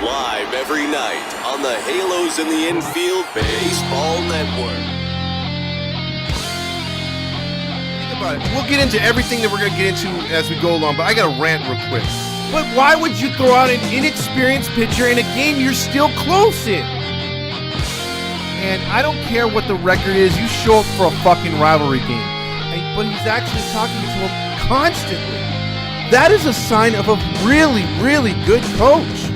Live every night on the Halos in the Infield Baseball Network. Think about it. We'll get into everything that we're going to get into as we go along, but I got to rant real quick. But why would you throw out an inexperienced pitcher in a game you're still close in? And I don't care what the record is, you show up for a fucking rivalry game. But he's actually talking to him constantly. That is a sign of a really, really good coach.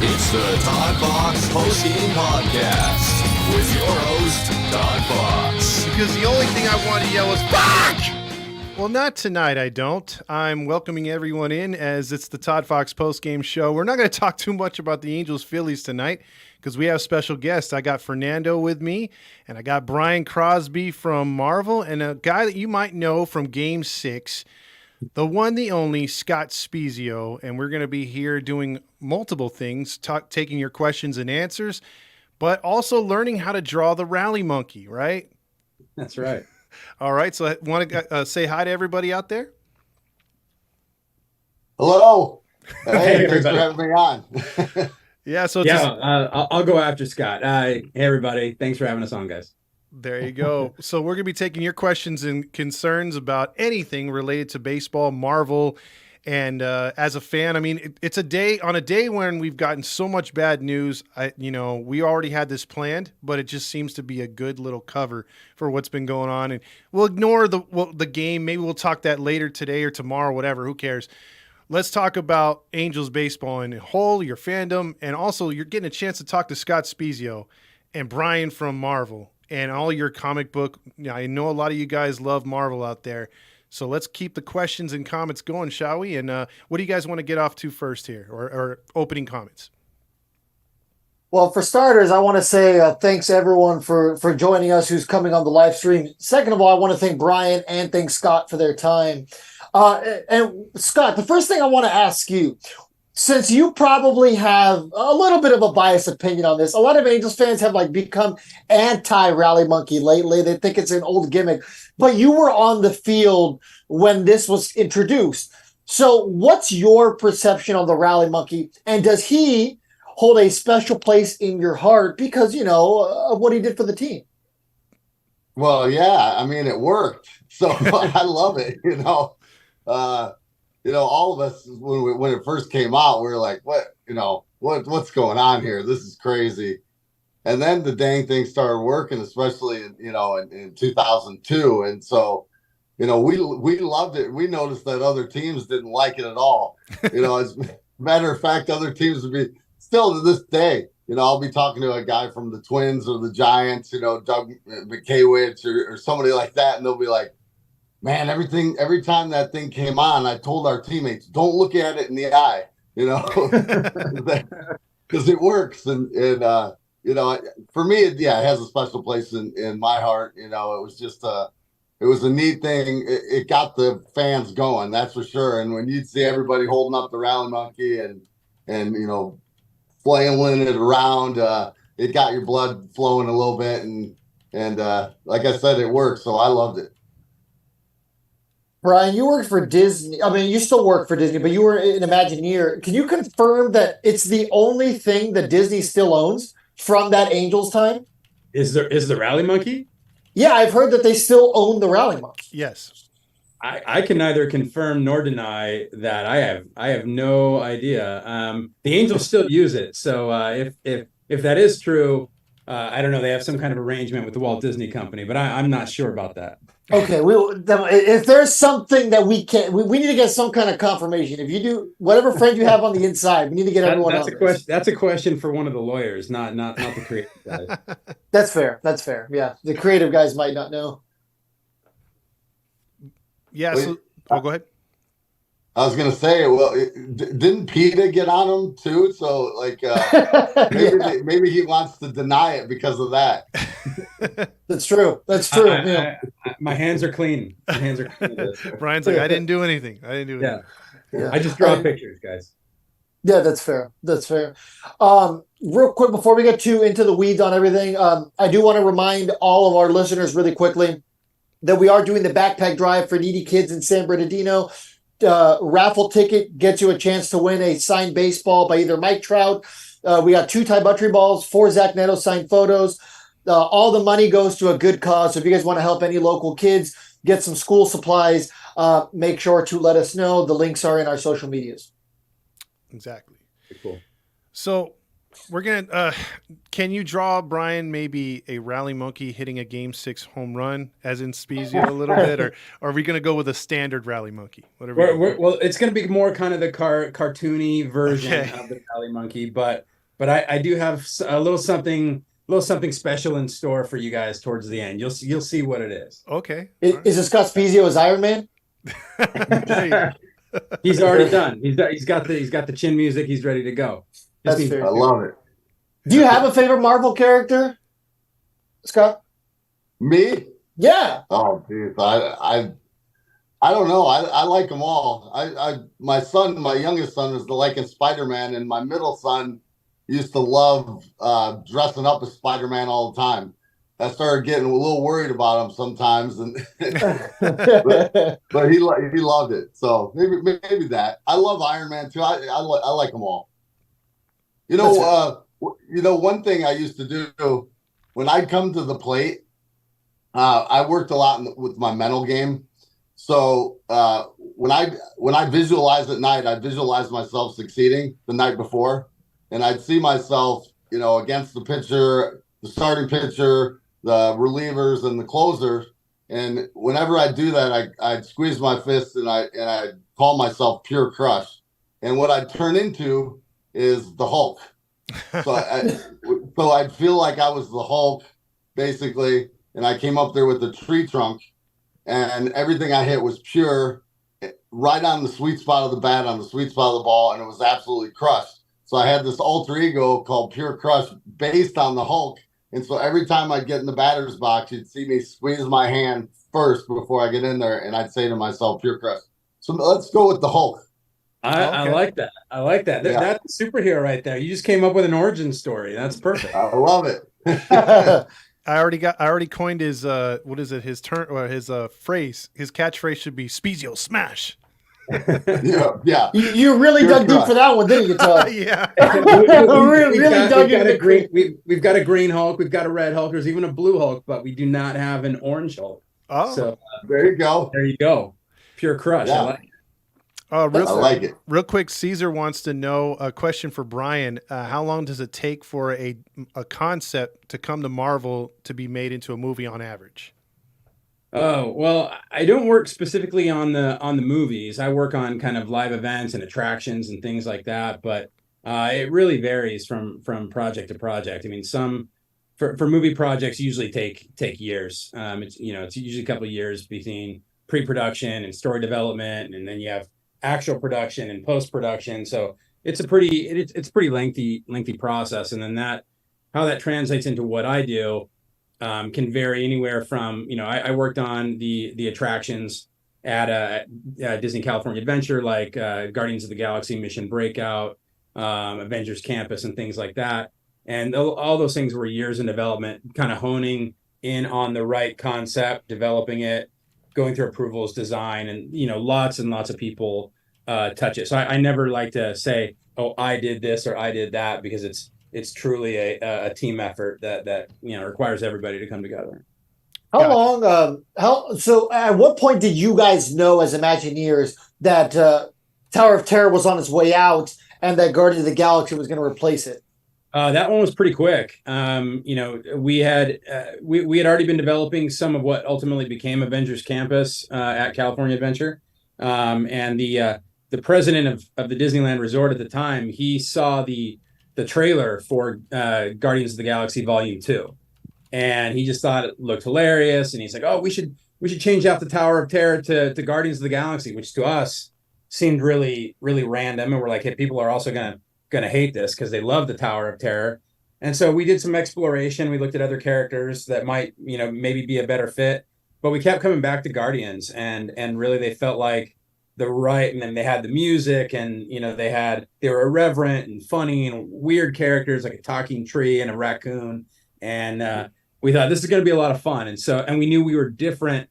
It's the Todd Fox Postgame Podcast with your host, Todd Fox. Because the only thing I want to yell is, fuck! Well, not tonight, I don't. I'm welcoming everyone in as it's the Todd Fox Postgame Show. We're not going to talk too much about the Angels-Phillies tonight because we have special guests. I got Fernando with me, and I got Brian Crosby from Marvel, and a guy that you might know from Game 6, the one, the only, Scott Spiezio, and we're going to be here doing multiple things, taking your questions and answers, but also learning how to draw the rally monkey, right? That's right. All right, so I want to say hi to everybody out there. Hello. Hey, Thanks for having me on. Yeah, so I'll go after Scott. Hey, everybody. Thanks for having us on, guys. There you go. So we're going to be taking your questions and concerns about anything related to baseball, Marvel, and as a fan, I mean, it's a day when we've gotten so much bad news. We already had this planned, but it just seems to be a good little cover for what's been going on. And we'll ignore the game. Maybe we'll talk that later today or tomorrow, whatever. Who cares? Let's talk about Angels baseball in whole, your fandom, and also you're getting a chance to talk to Scott Spiezio and Brian from Marvel. And all your comic book, I know a lot of you guys love Marvel out there. So let's keep the questions and comments going, shall we? And what do you guys want to get off to first here, or opening comments? Well, for starters, I want to say thanks everyone for joining us who's coming on the live stream. Second of all, I want to thank Brian and thank Scott for their time. And Scott, the first thing I want to ask you, since you probably have a little bit of a biased opinion on this, a lot of Angels fans have become anti-Rally Monkey lately. They think it's an old gimmick, but you were on the field when this was introduced. So what's your perception on the Rally Monkey? And does he hold a special place in your heart because, of what he did for the team? Well, yeah, I mean, it worked. So I love it, all of us when it first came out, we were like, what's going on here? This is crazy. And then the dang thing started working, especially in 2002. And so, we loved it. We noticed that other teams didn't like it at all. As a matter of fact, other teams would be still to this day, I'll be talking to a guy from the Twins or the Giants, Doug McKaywicz or somebody like that. And they'll be like, man, every time that thing came on, I told our teammates, don't look at it in the eye, because it works. And for me, it has a special place in my heart. It was just it was a neat thing. It got the fans going, that's for sure. And when you'd see everybody holding up the Rally Monkey and flailing it around, it got your blood flowing a little bit. And like I said, it worked. So I loved it. Brian, you worked for Disney. I mean, you still work for Disney, but you were an Imagineer. Can you confirm that it's the only thing that Disney still owns from that Angels time? Is the Rally Monkey? Yeah, I've heard that they still own the Rally Monkey. Yes. I can neither confirm nor deny that. I have no idea. The Angels still use it. So if that is true, I don't know. They have some kind of arrangement with the Walt Disney Company, but I'm not sure about that. Okay, if there's something that we need to get some kind of confirmation. If you do, whatever friend you have on the inside, we need to get everyone on this. That's a question for one of the lawyers, not the creative guys. That's fair. Yeah, the creative guys might not know. Yeah. So, go ahead. I was gonna say, well, didn't PETA get on him too? So like, maybe he wants to deny it because of that. That's true. That's true. My hands are clean. My hands are clean. Brian's like, I didn't do anything. Yeah. I just draw pictures, guys. Yeah, that's fair. That's fair. Real quick before we get into the weeds on everything, I do want to remind all of our listeners really quickly that we are doing the backpack drive for needy kids in San Bernardino. Raffle ticket gets you a chance to win a signed baseball by either Mike Trout. We got 2 Ty Buttrey balls, 4 Zach Neto signed photos. All the money goes to a good cause. So if you guys want to help any local kids get some school supplies, make sure to let us know. The links are in our social medias. Exactly. Cool. So we're gonna. Can you draw, Brian, maybe a rally monkey hitting a Game 6 home run, as in Spiezio a little bit, or are we gonna go with a standard rally monkey? Whatever. Well, it's gonna be more kind of the cartoony version of the rally monkey, but I do have a little something special in store for you guys towards the end. You'll see what it is. Okay. Is it Scott Spiezio as Iron Man? He's already done. He's got the chin music. He's ready to go. That's fair. I love it. Do you have a favorite Marvel character, Scott? Me? Yeah. Oh, geez. I don't know. I like them all. My youngest son is liking Spider-Man, and my middle son used to love dressing up as Spider-Man all the time. I started getting a little worried about him sometimes, and but he loved it. So maybe that. I love Iron Man too. I like them all. One thing I used to do when I'd come to the plate, I worked a lot with my mental game. So when I visualize at night, I visualize myself succeeding the night before, and I'd see myself, against the pitcher, the starting pitcher, the relievers, and the closers. And whenever I do that, I'd squeeze my fist and I'd call myself Pure Crush. And what I'd turn into is the Hulk. So I'd feel like I was the Hulk, basically. And I came up there with the tree trunk, and everything I hit was pure, right on the sweet spot of the bat, on the sweet spot of the ball, and it was absolutely crushed. So I had this alter ego called Pure Crush based on the Hulk. And so every time I'd get in the batter's box, you'd see me squeeze my hand first before I get in there, and I'd say to myself, Pure Crush. So let's go with the Hulk. I like that. I like that. Yeah. That's a superhero right there. You just came up with an origin story. That's perfect. I love it. I already coined his his turn or his phrase. His catchphrase should be Spiezio smash. Yeah. You really Pure dug deep Crush. for that one, didn't you, Todd? Yeah. We've got a green Hulk. We've got a red Hulk. There's even a blue Hulk, but we do not have an orange Hulk. Oh, So There you go. there you go. Pure Crush. Yeah. I like it. I like it. Real quick, Caesar wants to know a question for Brian. How long does it take for a concept to come to Marvel to be made into a movie on average? Oh, well, I don't work specifically on the movies. I work on kind of live events and attractions and things like that, but it really varies from project to project. I mean, for movie projects usually take years. It's usually a couple of years between pre-production and story development, and then you have actual production and post-production. So it's a pretty lengthy process, and then how that translates into what I do can vary anywhere from, I worked on the attractions at Disney California Adventure, like Guardians of the Galaxy Mission Breakout, Avengers Campus, and things like that. And all those things were years in development, kind of honing in on the right concept, developing it, going through approvals, design, and lots and lots of people touch it. So I never like to say, oh, I did this or I did that, because it's truly a team effort that requires everybody to come together. So at what point did you guys know as Imagineers that Tower of Terror was on its way out and that Guardians of the Galaxy was going to replace it? That one was pretty quick. We had already been developing some of what ultimately became Avengers Campus at California Adventure, and the president of the Disneyland Resort at the time, he saw the trailer for Guardians of the Galaxy Volume 2, and he just thought it looked hilarious, and he's like, oh, we should change out the Tower of Terror to Guardians of the Galaxy, which to us seemed really, really random. And we're like, hey, people are also gonna hate this because they love the Tower of Terror. And so we did some exploration. We looked at other characters that might, maybe be a better fit. But we kept coming back to Guardians, and really they felt like and then they had the music, and they were irreverent and funny and weird characters like a talking tree and a raccoon. And we thought this is going to be a lot of fun. And we knew we were different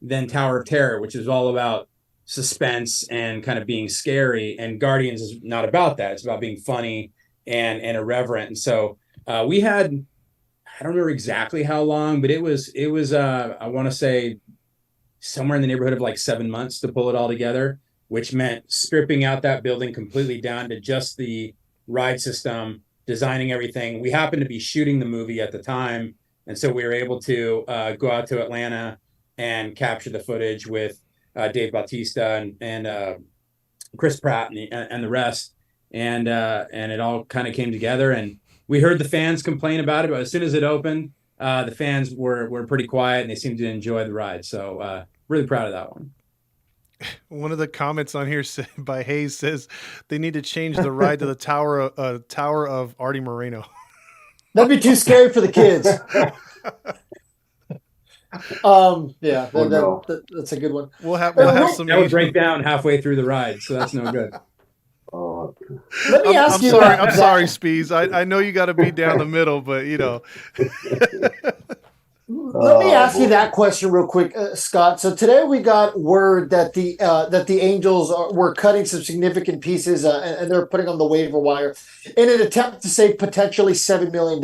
than Tower of Terror, which is all about suspense and kind of being scary. And Guardians is not about that. It's about being funny and irreverent. And so we had, I don't remember exactly how long, but it was I want to say somewhere in the neighborhood of like 7 months to pull it all together, which meant stripping out that building completely down to just the ride system, designing everything. We happened to be shooting the movie at the time, and so we were able to go out to Atlanta and capture the footage with Dave Bautista and Chris Pratt and the rest, and it all kind of came together. And we heard the fans complain about it, but as soon as it opened, the fans were pretty quiet and they seemed to enjoy the ride. So really proud of that one. One of the comments on here by Hayes says they need to change the ride to the Tower of Artie Moreno. That'd be too scary for the kids. That's a good one. We'll have some. That would break down halfway through the ride, so that's no good. Let me ask you. I'm sorry, Spiez. I know you got to be down the middle, but Let me ask you that question real quick, Scott. So today we got word that the Angels were cutting some significant pieces, and they're putting on the waiver wire in an attempt to save potentially $7 million.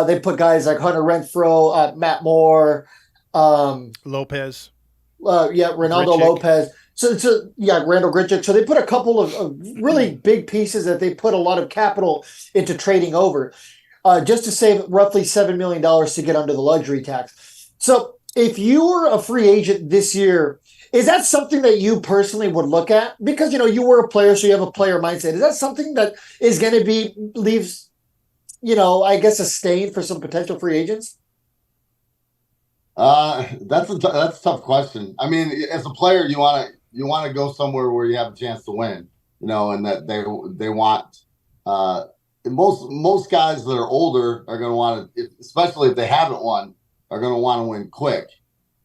They put guys like Hunter Renfroe, Matt Moore, Lopez. Ronaldo Lopez. So Randall Grichuk. So they put a couple of really big pieces that they put a lot of capital into trading over, just to save roughly $7 million to get under the luxury tax. So if you were a free agent this year, is that something that you personally would look at? Because, you were a player, so you have a player mindset. Is that something that is going to leaves, I guess, a stain for some potential free agents? That's a tough question. I mean, as a player, you want to go somewhere where you have a chance to win, and that they want, most guys that are older are going to want to, especially if they haven't won, are going to want to win quick.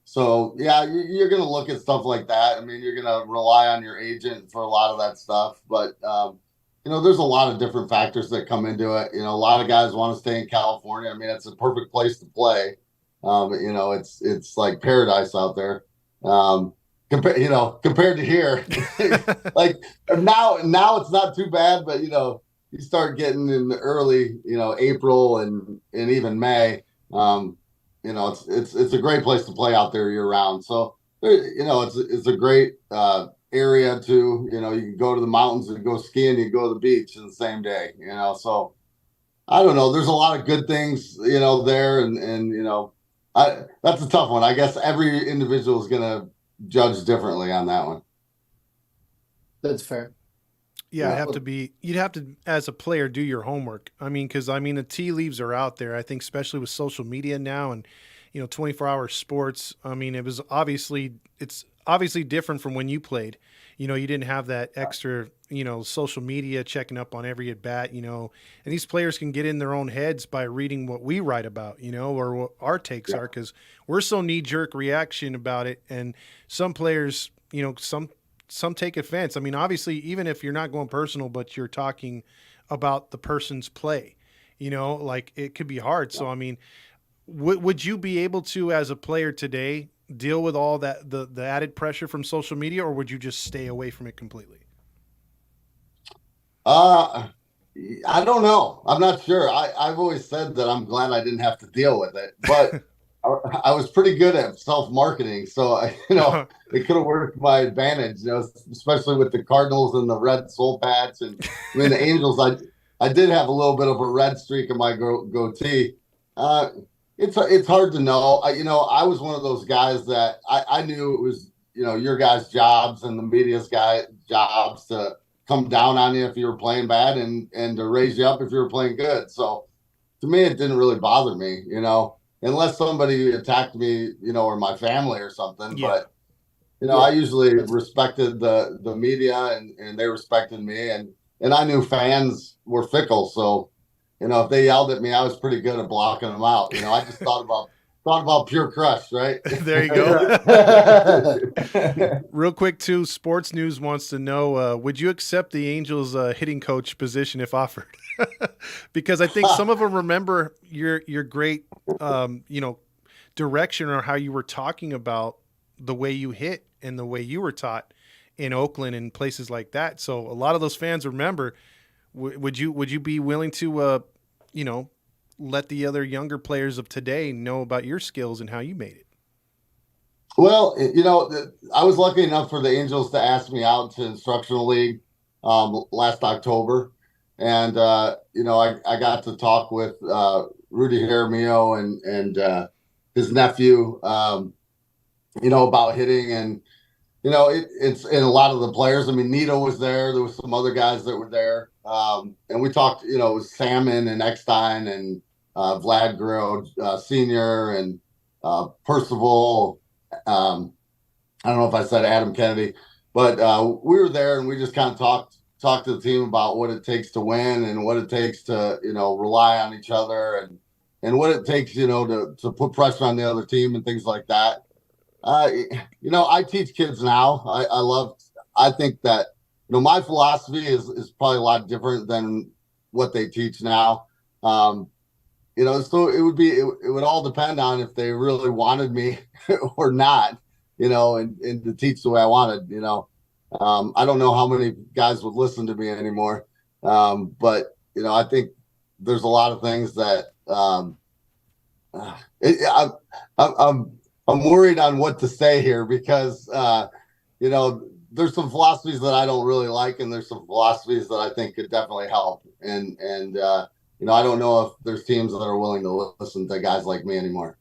So yeah, you're going to look at stuff like that. I mean, you're going to rely on your agent for a lot of that stuff, but there's a lot of different factors that come into it. A lot of guys want to stay in California. I mean, it's a perfect place to play. It's like paradise out there. Compared to here, like now it's not too bad, but you start getting in the early, April and even May, it's a great place to play out there year round. So, it's a great area to, you can go to the mountains and go skiing, you go to the beach in the same day, so I don't know. There's a lot of good things, there. And that's a tough one. I guess every individual is going to judge differently on that one. That's fair. Yeah, you'd have to, as a player, do your homework. I mean, because the tea leaves are out there. I think especially with social media now and 24-hour sports. I mean, it's obviously different from when you played. You didn't have that extra social media checking up on every at bat. And these players can get in their own heads by reading what we write about. Or what our takes are, because we're so knee-jerk reaction about it. And some players, some take offense. I mean, obviously, even if you're not going personal, but you're talking about the person's play, like it could be hard. So, I mean, would you be able to, as a player today, deal with all that, the added pressure from social media, or would you just stay away from it completely? I don't know. I'm not sure. I've always said that I'm glad I didn't have to deal with it, but I was pretty good at self-marketing, so it could have worked to my advantage, especially with the Cardinals and the red soul patch, and the Angels. I did have a little bit of a red streak in my goatee. It's hard to know. I was one of those guys that I knew it was your guys' jobs and the media's jobs to come down on you if you were playing bad and to raise you up if you were playing good. So to me, it didn't really bother me, unless somebody attacked me, or my family or something. Yeah. I usually respected the media and they respected me, and I knew fans were fickle. So, if they yelled at me, I was pretty good at blocking them out. I just thought about pure crush, right? There you go. Real quick, too, Sports News wants to know, would you accept the Angels hitting coach position if offered? Because I think some of them remember your great, direction, or how you were talking about the way you hit and the way you were taught in Oakland and places like that. So a lot of those fans remember. Would you be willing to, let the other younger players of today know about your skills and how you made it? Well, I was lucky enough for the Angels to ask me out to Instructional League last October. And, I got to talk with Rudy Jaramillo and his nephew, about hitting. And, it's in a lot of the players. I mean, Nito was there. There was some other guys that were there. And we talked, it was Salmon and Eckstein and Vlad Guerrero Sr. and Percival. I don't know if I said Adam Kennedy, but we were there and we just kind of talked to the team about what it takes to win and what it takes to, rely on each other and what it takes, to put pressure on the other team and things like that. I teach kids now. I think that, my philosophy is probably a lot different than what they teach now. So it would all depend on if they really wanted me or not, and to teach the way I wanted, I don't know how many guys would listen to me anymore. But, I think there's a lot of things that I'm worried on what to say here because, there's some philosophies that I don't really like, and there's some philosophies that I think could definitely help. And I don't know if there's teams that are willing to listen to guys like me anymore.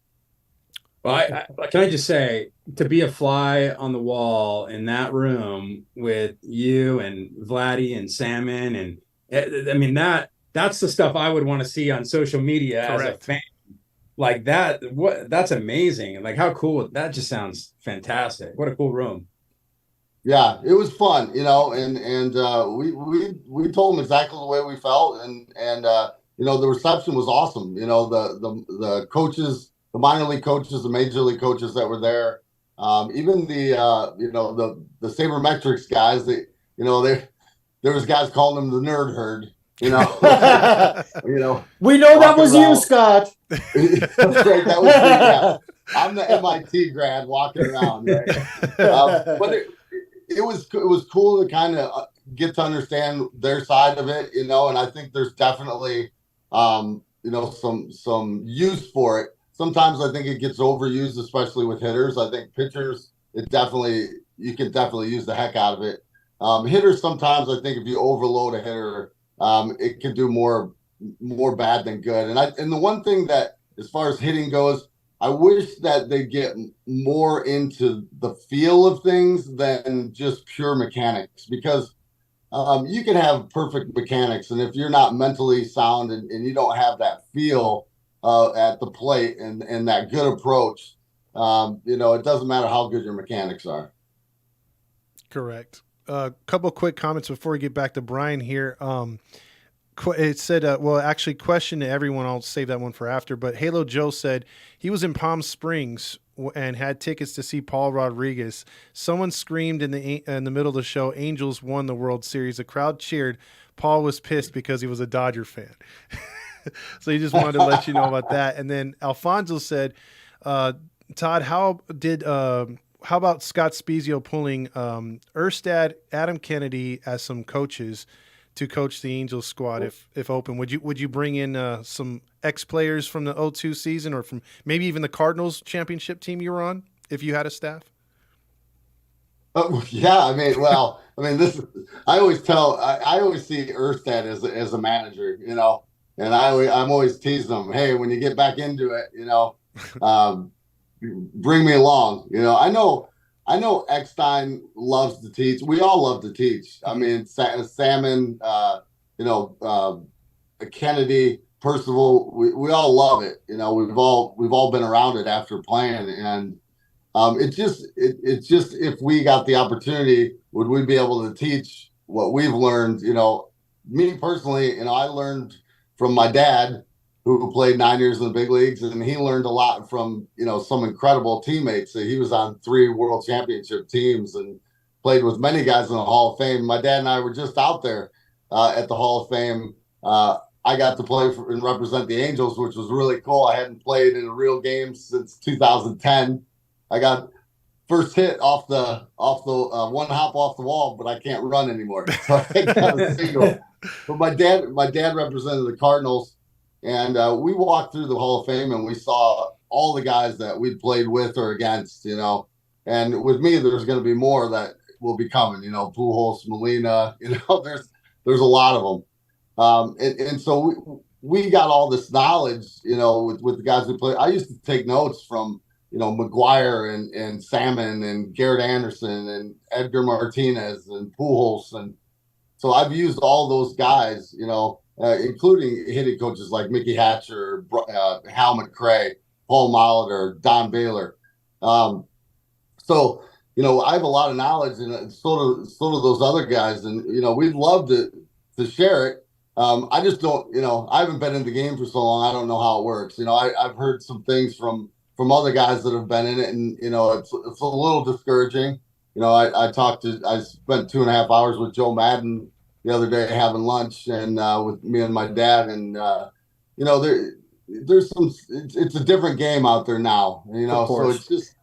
Well, can I just say, to be a fly on the wall in that room with you and Vladdy and Salmon, and I mean, that's the stuff I would want to see on social media. Correct. As a fan. Like that, that's amazing. Like, how cool. That just sounds fantastic. What a cool room. Yeah, it was fun, and we told them exactly the way we felt, and the reception was awesome. The coaches, the minor league coaches, the major league coaches that were there, even the sabermetrics guys, there was guys calling them the nerd herd. We know that was you, Scott. Right, that was me. Yeah. I'm the MIT grad walking around, right? But it was cool to kind of get to understand their side of it, and I think there's definitely some use for it. Sometimes I think it gets overused, especially with hitters. I think pitchers, you can definitely use the heck out of it. Hitters, sometimes I think if you overload a hitter, it can do more bad than good. And the one thing that, as far as hitting goes, I wish that they get more into the feel of things than just pure mechanics, because you can have perfect mechanics, and if you're not mentally sound and you don't have that feel at the plate and that good approach, it doesn't matter how good your mechanics are. Correct. A couple of quick comments before we get back to Brian here. It said, question to everyone. I'll save that one for after. But Halo Joe said he was in Palm Springs and had tickets to see Paul Rodriguez. Someone screamed in the middle of the show, "Angels won the World Series." The crowd cheered. Paul was pissed because he was a Dodger fan. So he just wanted to let you know about that. And then Alfonso said, Todd, how about Scott Spiezio pulling Erstad, Adam Kennedy as some coaches to coach the Angels squad if open? Would you bring in some ex-players from the 2002 season, or from maybe even the Cardinals championship team you were on, if you had a staff? Yeah, this I always see Erstad as a manager, and I'm always teasing them, hey, when you get back into it, bring me along. I know Eckstein loves to teach. We all love to teach. I mean, Salmon, Kennedy, Percival, we all love it. We've all been around it after playing, and It's just if we got the opportunity, would we be able to teach what we've learned? Me personally, I learned from my dad, who played 9 years in the big leagues, and he learned a lot from some incredible teammates. So he was on 3 world championship teams and played with many guys in the Hall of Fame. My dad and I were just out there at the Hall of Fame. I got to play and represent the Angels, which was really cool. I hadn't played in a real game since 2010. I got first hit off the one hop off the wall, but I can't run anymore. So I got a single. But my dad represented the Cardinals, and we walked through the Hall of Fame and we saw all the guys that we played with or against. And with me, there's going to be more that will be coming. Pujols, Molina. There's a lot of them. And so we got all this knowledge, with the guys we play. I used to take notes from, McGuire and Salmon and Garrett Anderson and Edgar Martinez and Pujols. And so I've used all those guys, including hitting coaches like Mickey Hatcher, Hal McRae, Paul Molitor, Don Baylor. So, I have a lot of knowledge, and so do those other guys. And, we'd love to share it. I just don't, I haven't been in the game for so long. I don't know how it works. I've heard some things from other guys that have been in it, and, it's a little discouraging. I spent 2.5 hours with Joe Madden the other day having lunch and with me and my dad. And, there's it's a different game out there now, so it's just,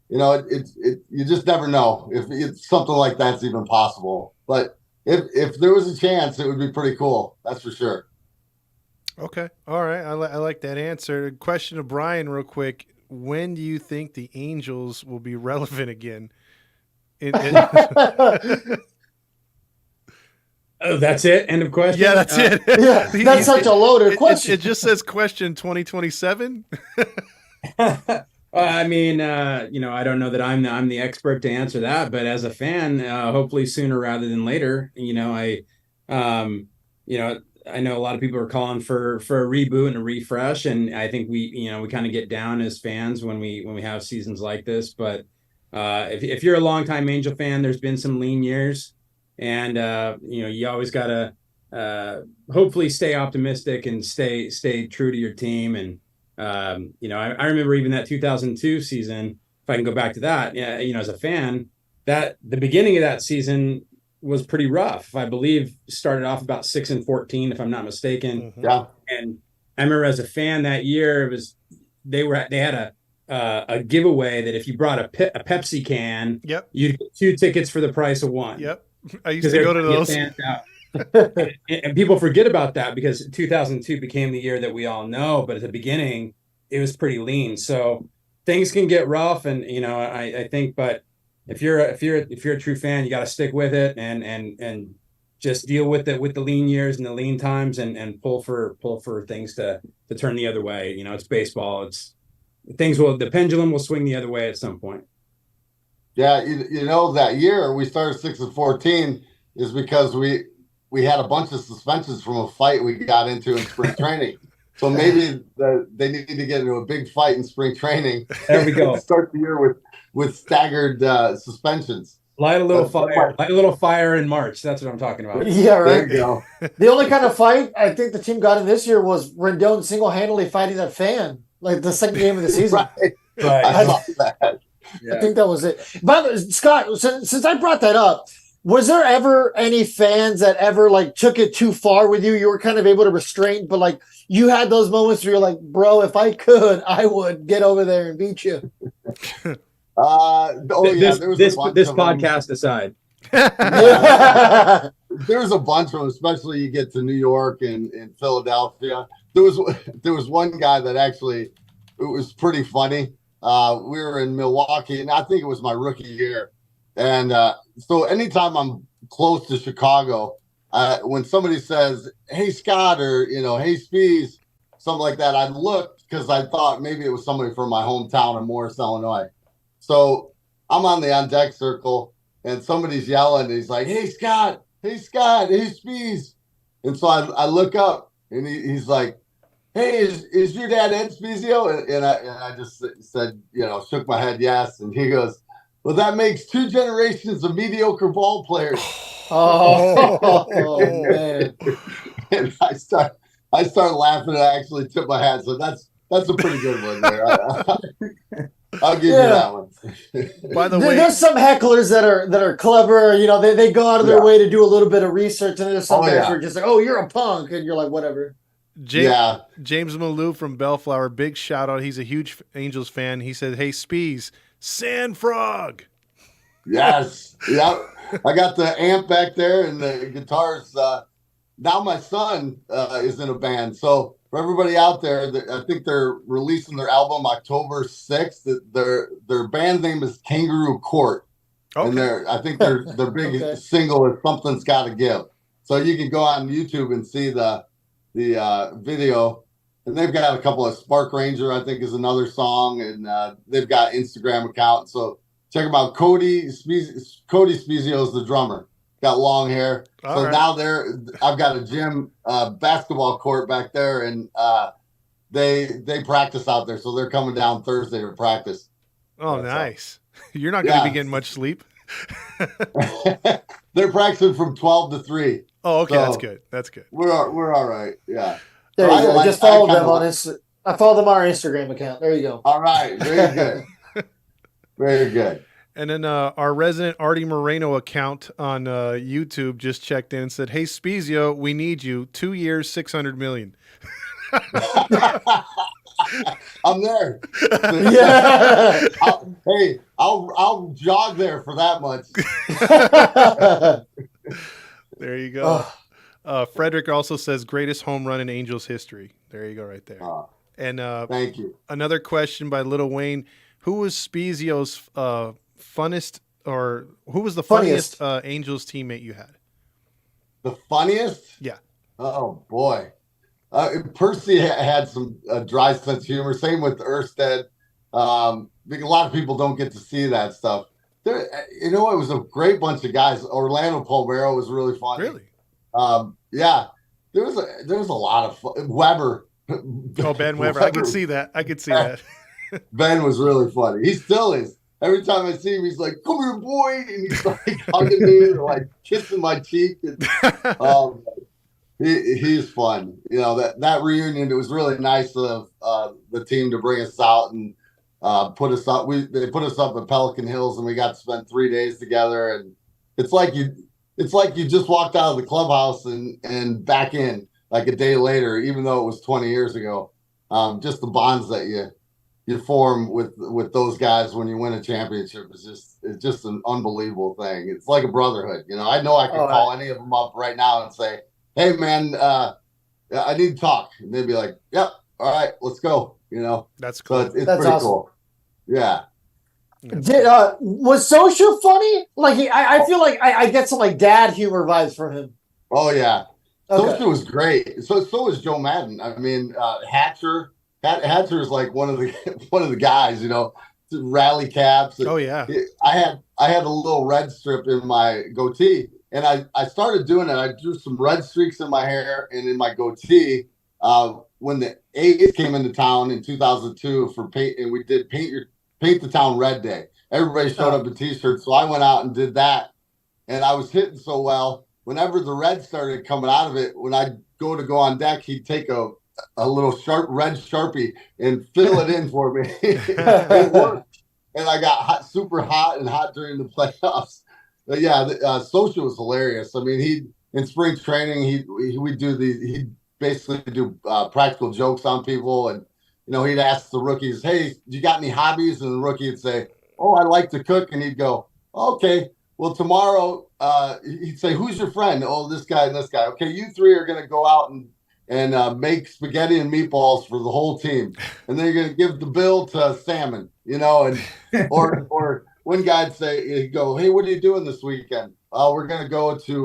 you just never know if it's something like that's even possible. But if there was a chance, it would be pretty cool. That's for sure. Okay. All right. I like that answer. Question to Brian real quick. When do you think the Angels will be relevant again? Oh, that's it? End of question? Yeah, that's it. Yeah, that's such a loaded question. It just says question 2027. I mean, I don't know that I'm the expert to answer that, but as a fan, hopefully sooner rather than later. I know a lot of people are calling for a reboot and a refresh, and I think we kind of get down as fans when we have seasons like this. But if you're a longtime Angel fan, there's been some lean years, and you always gotta hopefully stay optimistic and stay true to your team. And I remember even that 2002 season, if I can go back to that, as a fan, that the beginning of that season was pretty rough. I believe started off about 6-14, if I'm not mistaken. Mm-hmm. Yeah. And I remember as a fan that year, they had a giveaway that if you brought a Pepsi can, Yep. you'd get 2 tickets for the price of 1. Yep. I used to go to those. And people forget about that because 2002 became the year that we all know, but at the beginning it was pretty lean. So things can get rough, and I think, but if you're a true fan, you got to stick with it and just deal with it with the lean years and the lean times and pull for things to turn the other way. It's baseball. The pendulum will swing the other way at some point. Yeah, that year we started 6-14 is because we had a bunch of suspensions from a fight we got into in spring training. So maybe they need to get into a big fight in spring training. There we go. Start the year with staggered suspensions. Light a little fire in March. That's what I'm talking about. Yeah, right. There you go. The only kind of fight I think the team got in this year was Rendon single-handedly fighting that fan, like the second game of the season. Right. I love that. Yeah. I think that was it. But Scott, since I brought that up, was there ever any fans that ever took it too far with you? You were kind of able to restrain, but you had those moments where you're like, bro, if I could, I would get over there and beat you. This podcast aside. There's a bunch of them, especially you get to New York and Philadelphia. There was one guy that actually, it was pretty funny. We were in Milwaukee, and I think it was my rookie year. And so anytime I'm close to Chicago, when somebody says, hey, Scott, or, hey, Spiez, something like that, I looked because I thought maybe it was somebody from my hometown in Morris, Illinois. So I'm on the on-deck circle, and somebody's yelling, and he's like, hey, Scott, hey, Spiez. And so I look up, and he's like, hey, is your dad Ed Spiezio? And I just said, shook my head yes. And he goes, well, that makes 2 generations of mediocre ball players. Oh, man. And I started laughing, and I actually tipped my hat. So that's a pretty good one there. I'll give you that one. By the way, there's some hecklers that are clever. They go out of their way to do a little bit of research, and there's some guys who are just like, "Oh, you're a punk," and you're like, "Whatever." James Malou from Bellflower, big shout out. He's a huge Angels fan. He said, "Hey, Spies, Sand Frog." Yes, yeah. I got the amp back there and the guitars. Now my son is in a band, so for everybody out there, I think they're releasing their album October 6th. Their band name is Kangaroo Court, and I think their big single is Something's Gotta Give. So you can go on YouTube and see the video, and they've got a couple of Spark Ranger, I think, is another song, and they've got Instagram account. So check them out. Cody Spiezio is the drummer. Got long hair. Now I've got a gym, basketball court back there, and they practice out there. So they're coming down Thursday to practice. Oh, nice. You're not going to be getting much sleep. They're practicing from 12 to 3. Oh, okay. So that's good. We're all right. Yeah. There you go. Just follow them on I follow them on our Instagram account. There you go. All right. Very good. Very good. And then our resident Artie Moreno account on YouTube just checked in and said, "Hey, Spiezio, we need you. 2 years, $600 million." I'm there. Yeah. I'll jog there for that much. There you go. Frederick also says greatest home run in Angels history. There you go, right there. And thank you. Another question by Little Wayne: who was Spiezio's funniest, or who was the funniest Angels teammate you had? The funniest? Yeah. Oh boy. Percy had some dry sense of humor. Same with Erstad. A lot of people don't get to see that stuff. It was a great bunch of guys. Orlando Palmero was really funny. Really? Yeah. There was a lot of fun. Weber. Oh, Ben Weber. I could see that. Ben was really funny. He still is. Every time I see him, he's like, "Come here, boy," and he's like hugging me and like kissing my cheek. And, he's fun. That reunion. It was really nice of the team to bring us out and put us up. They put us up at Pelican Hills, and we got to spend 3 days together. And it's like you just walked out of the clubhouse and back in like a day later, even though it was 20 years ago. Just the bonds that you form with those guys when you win a championship it's just an unbelievable thing. It's like a brotherhood. I know I could call any of them up right now and say, "Hey man, I need to talk," and they'd be like, "Yep, all right, let's go." That's cool. So it's pretty awesome. Cool. Yeah. Was Socha funny? Like I feel like I get some like dad humor vibes from him. Oh yeah, Socha was great. So was Joe Madden. I mean, Hatcher is like one of the guys. Rally caps. Oh yeah. I had a little red strip in my goatee, and I started doing it. I drew some red streaks in my hair and in my goatee when the A's came into town in 2002 for paint, and we did paint the town red day. Everybody showed up in t-shirts, so I went out and did that, and I was hitting so well. Whenever the red started coming out of it, when I'd go on deck, he'd take a little red Sharpie and fill it in for me. It worked. And I got super hot during the playoffs. But yeah, Socha was hilarious. I mean, in spring training, he'd basically do practical jokes on people. And, he'd ask the rookies, "Hey, you got any hobbies?" And the rookie would say, "Oh, I like to cook." And he'd go, "Okay, well, tomorrow," he'd say, "Who's your friend?" "Oh, this guy and this guy." "Okay, you three are going to go out and make spaghetti and meatballs for the whole team, and then you're going to give the bill to salmon," and or one guy'd say, he'd go, "Hey, what are you doing this weekend?" We're going to go to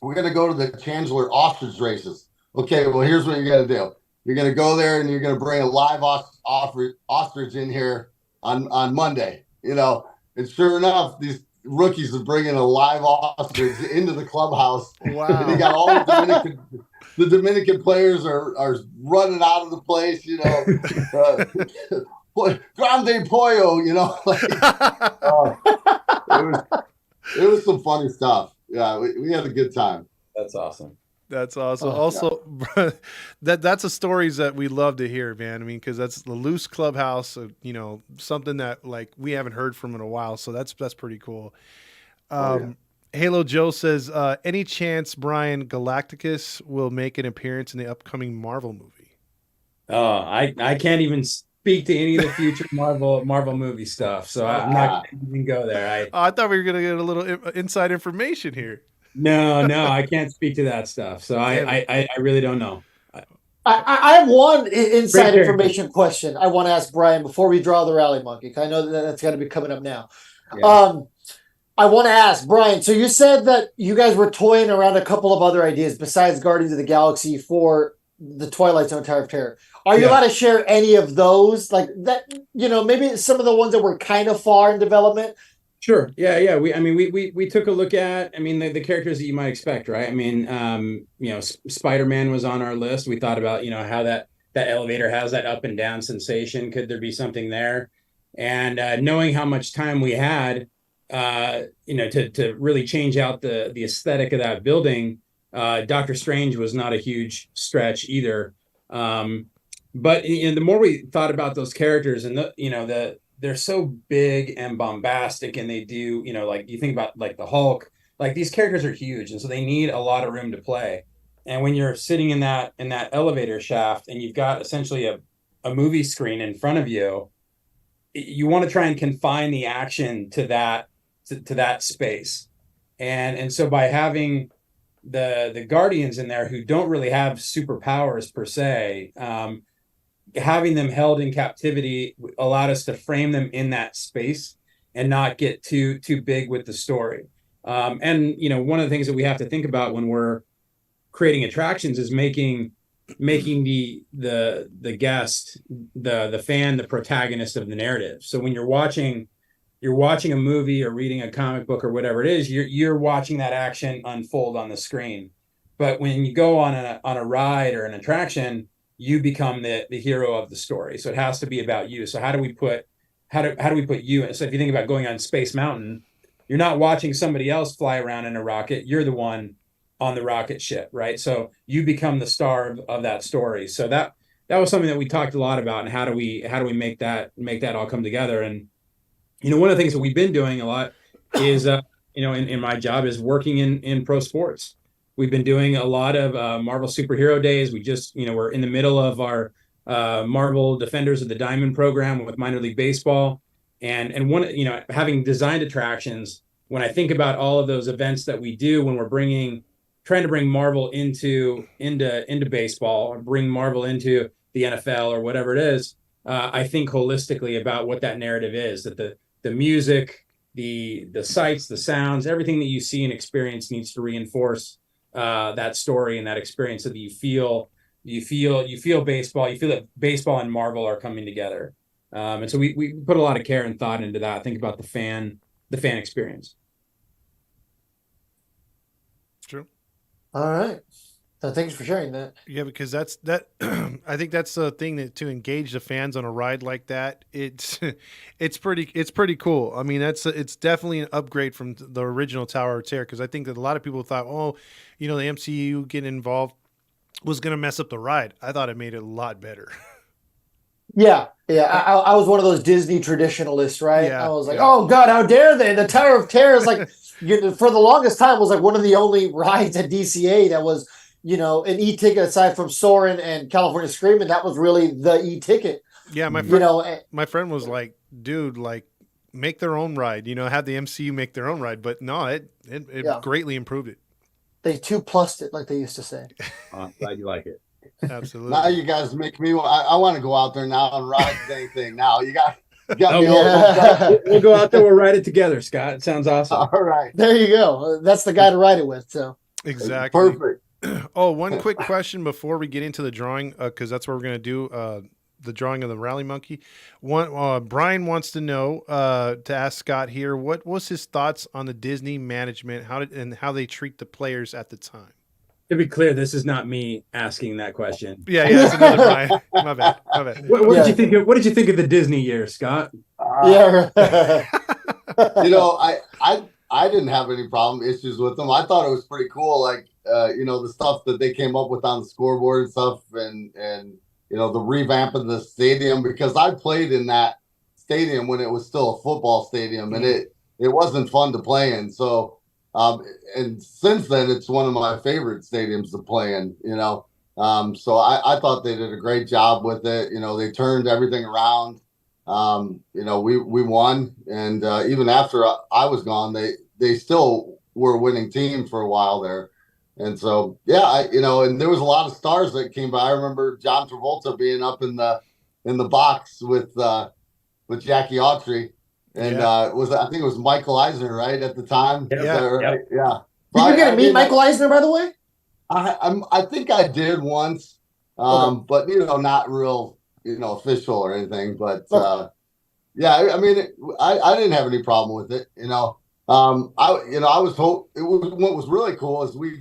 the Chandler ostrich races." "Okay, well, here's what you're going to do. You're going to go there and you're going to bring a live ostrich in here on Monday," and sure enough, these rookies are bringing a live ostrich into the clubhouse. Wow. And they got all the the Dominican players are running out of the place, grande pollo, it was some funny stuff. Yeah, we had a good time. That's awesome. That's awesome. Also, that's the stories that we love to hear, man. I mean, because that's the loose clubhouse, something that like we haven't heard from in a while. So that's pretty cool. Halo Joe says, any chance Brian Galacticus will make an appearance in the upcoming Marvel movie? Oh, I can't even speak to any of the future Marvel movie stuff, so I'm not going to even go there. I thought we were going to get a little inside information here. No, I can't speak to that stuff. So I really don't know. I have one inside information question I want to ask Brian before we draw the rally monkey. I know that's got to be coming up now. Yeah. I want to ask Brian. So you said that you guys were toying around a couple of other ideas besides Guardians of the Galaxy for the Twilight Zone Tower of Terror. Are you allowed to share any of those? Like that, maybe some of the ones that were kind of far in development. Sure. Yeah. We took a look at, the characters that you might expect, right? Spider-Man was on our list. We thought about, how that elevator has that up and down sensation. Could there be something there? And knowing how much time we had, to really change out the aesthetic of that building, Doctor Strange was not a huge stretch either. But the more we thought about those characters and they're so big and bombastic, and they do, like you think about like the Hulk, like these characters are huge, and so they need a lot of room to play. And when you're sitting in that elevator shaft and you've got essentially a movie screen in front of you, you want to try and confine the action to that space. And so by having the Guardians in there who don't really have superpowers per se, having them held in captivity allowed us to frame them in that space and not get too big with the story. And one of the things that we have to think about when we're creating attractions is making the guest, the fan, the protagonist of the narrative. So when you're watching a movie or reading a comic book or whatever it is, you're watching that action unfold on the screen. But when you go on a ride or an attraction, you become the hero of the story. So it has to be about you. So how do we put you in? So if you think about going on Space Mountain, you're not watching somebody else fly around in a rocket. You're the one on the rocket ship, right? So you become the star of that story. So that was something that we talked a lot about, and how do we make that all come together? And one of the things that we've been doing a lot is in my job is working in pro sports. We've been doing a lot of Marvel superhero days. We just we're in the middle of our Marvel Defenders of the Diamond program with minor league baseball, and one having designed attractions. When I think about all of those events that we do when we're trying to bring Marvel into baseball, or bring Marvel into the NFL or whatever it is, I think holistically about what that narrative is. That the music, the sights, the sounds, everything that you see and experience needs to reinforce that story and that experience, so that you feel baseball. You feel that baseball and Marvel are coming together. And so we put a lot of care and thought into that. Think about the fan experience. True. All right. Thanks for sharing that. Yeah, because that's I think that's the thing, that to engage the fans on a ride like that, it's pretty cool. I mean, it's definitely an upgrade from the original Tower of Terror, because I think that a lot of people thought, the MCU getting involved was going to mess up the ride. I thought it made it a lot better. Yeah. I was one of those Disney traditionalists, right? Yeah, I was like, oh God, how dare they? The Tower of Terror is like, for the longest time, was like one of the only rides at DCA that was, an e-ticket aside from Soarin' and California Screaming. That was really the e-ticket. Yeah, my friend was like, dude, like, make their own ride. Have the MCU make their own ride. But no, it greatly improved it. They 2+'d it, like they used to say. Glad you like it. Absolutely. Now you guys make me. I want to go out there now and ride the dang thing. Now you got me. We'll go out there. We'll ride it together, Scott. It sounds awesome. All right. There you go. That's the guy to ride it with. So exactly. Perfect. Oh, one quick question before we get into the drawing, because that's what we're going to do, the drawing of the Rally Monkey. Brian wants to know, to ask Scott here, what was his thoughts on the Disney management, how they treat the players at the time? To be clear, this is not me asking that question. Yeah, that's another Brian. My bad. What did you think of? What did you think of the Disney year, Scott? Yeah. I didn't have any issues with them. I thought it was pretty cool, like the stuff that they came up with on the scoreboard and stuff, and the revamping the stadium, because I played in that stadium when it was still a football stadium, and it wasn't fun to play in. So, and since then, it's one of my favorite stadiums to play in. So I thought they did a great job with it. They turned everything around. We won, and even after I was gone, they still were a winning team for a while there. And so, and there was a lot of stars that came by. I remember John Travolta being up in the box with Jackie Autry, and I think it was Michael Eisner, right, at the time. Yeah, right? Yeah. Did you get to meet Michael Eisner, by the way? I think I did once, but not real, official or anything. But I didn't have any problem with it. What was really cool is we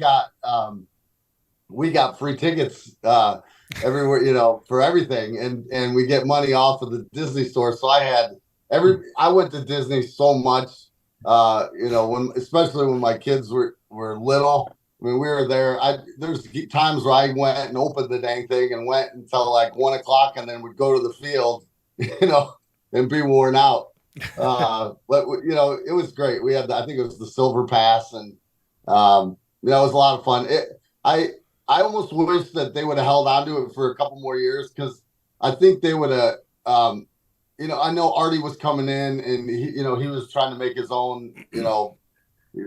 got free tickets everywhere, for everything, and we get money off of the Disney store. So I went to Disney so much, especially when my kids were little. I mean, we were there. There's times where I went and opened the dang thing and went until like 1:00, and then would go to the field, and be worn out. But it was great. We had I think it was the Silver Pass, and it was a lot of fun. I almost wish that they would have held on to it for a couple more years, because I think they would have. I know Artie was coming in, and he was trying to make his own,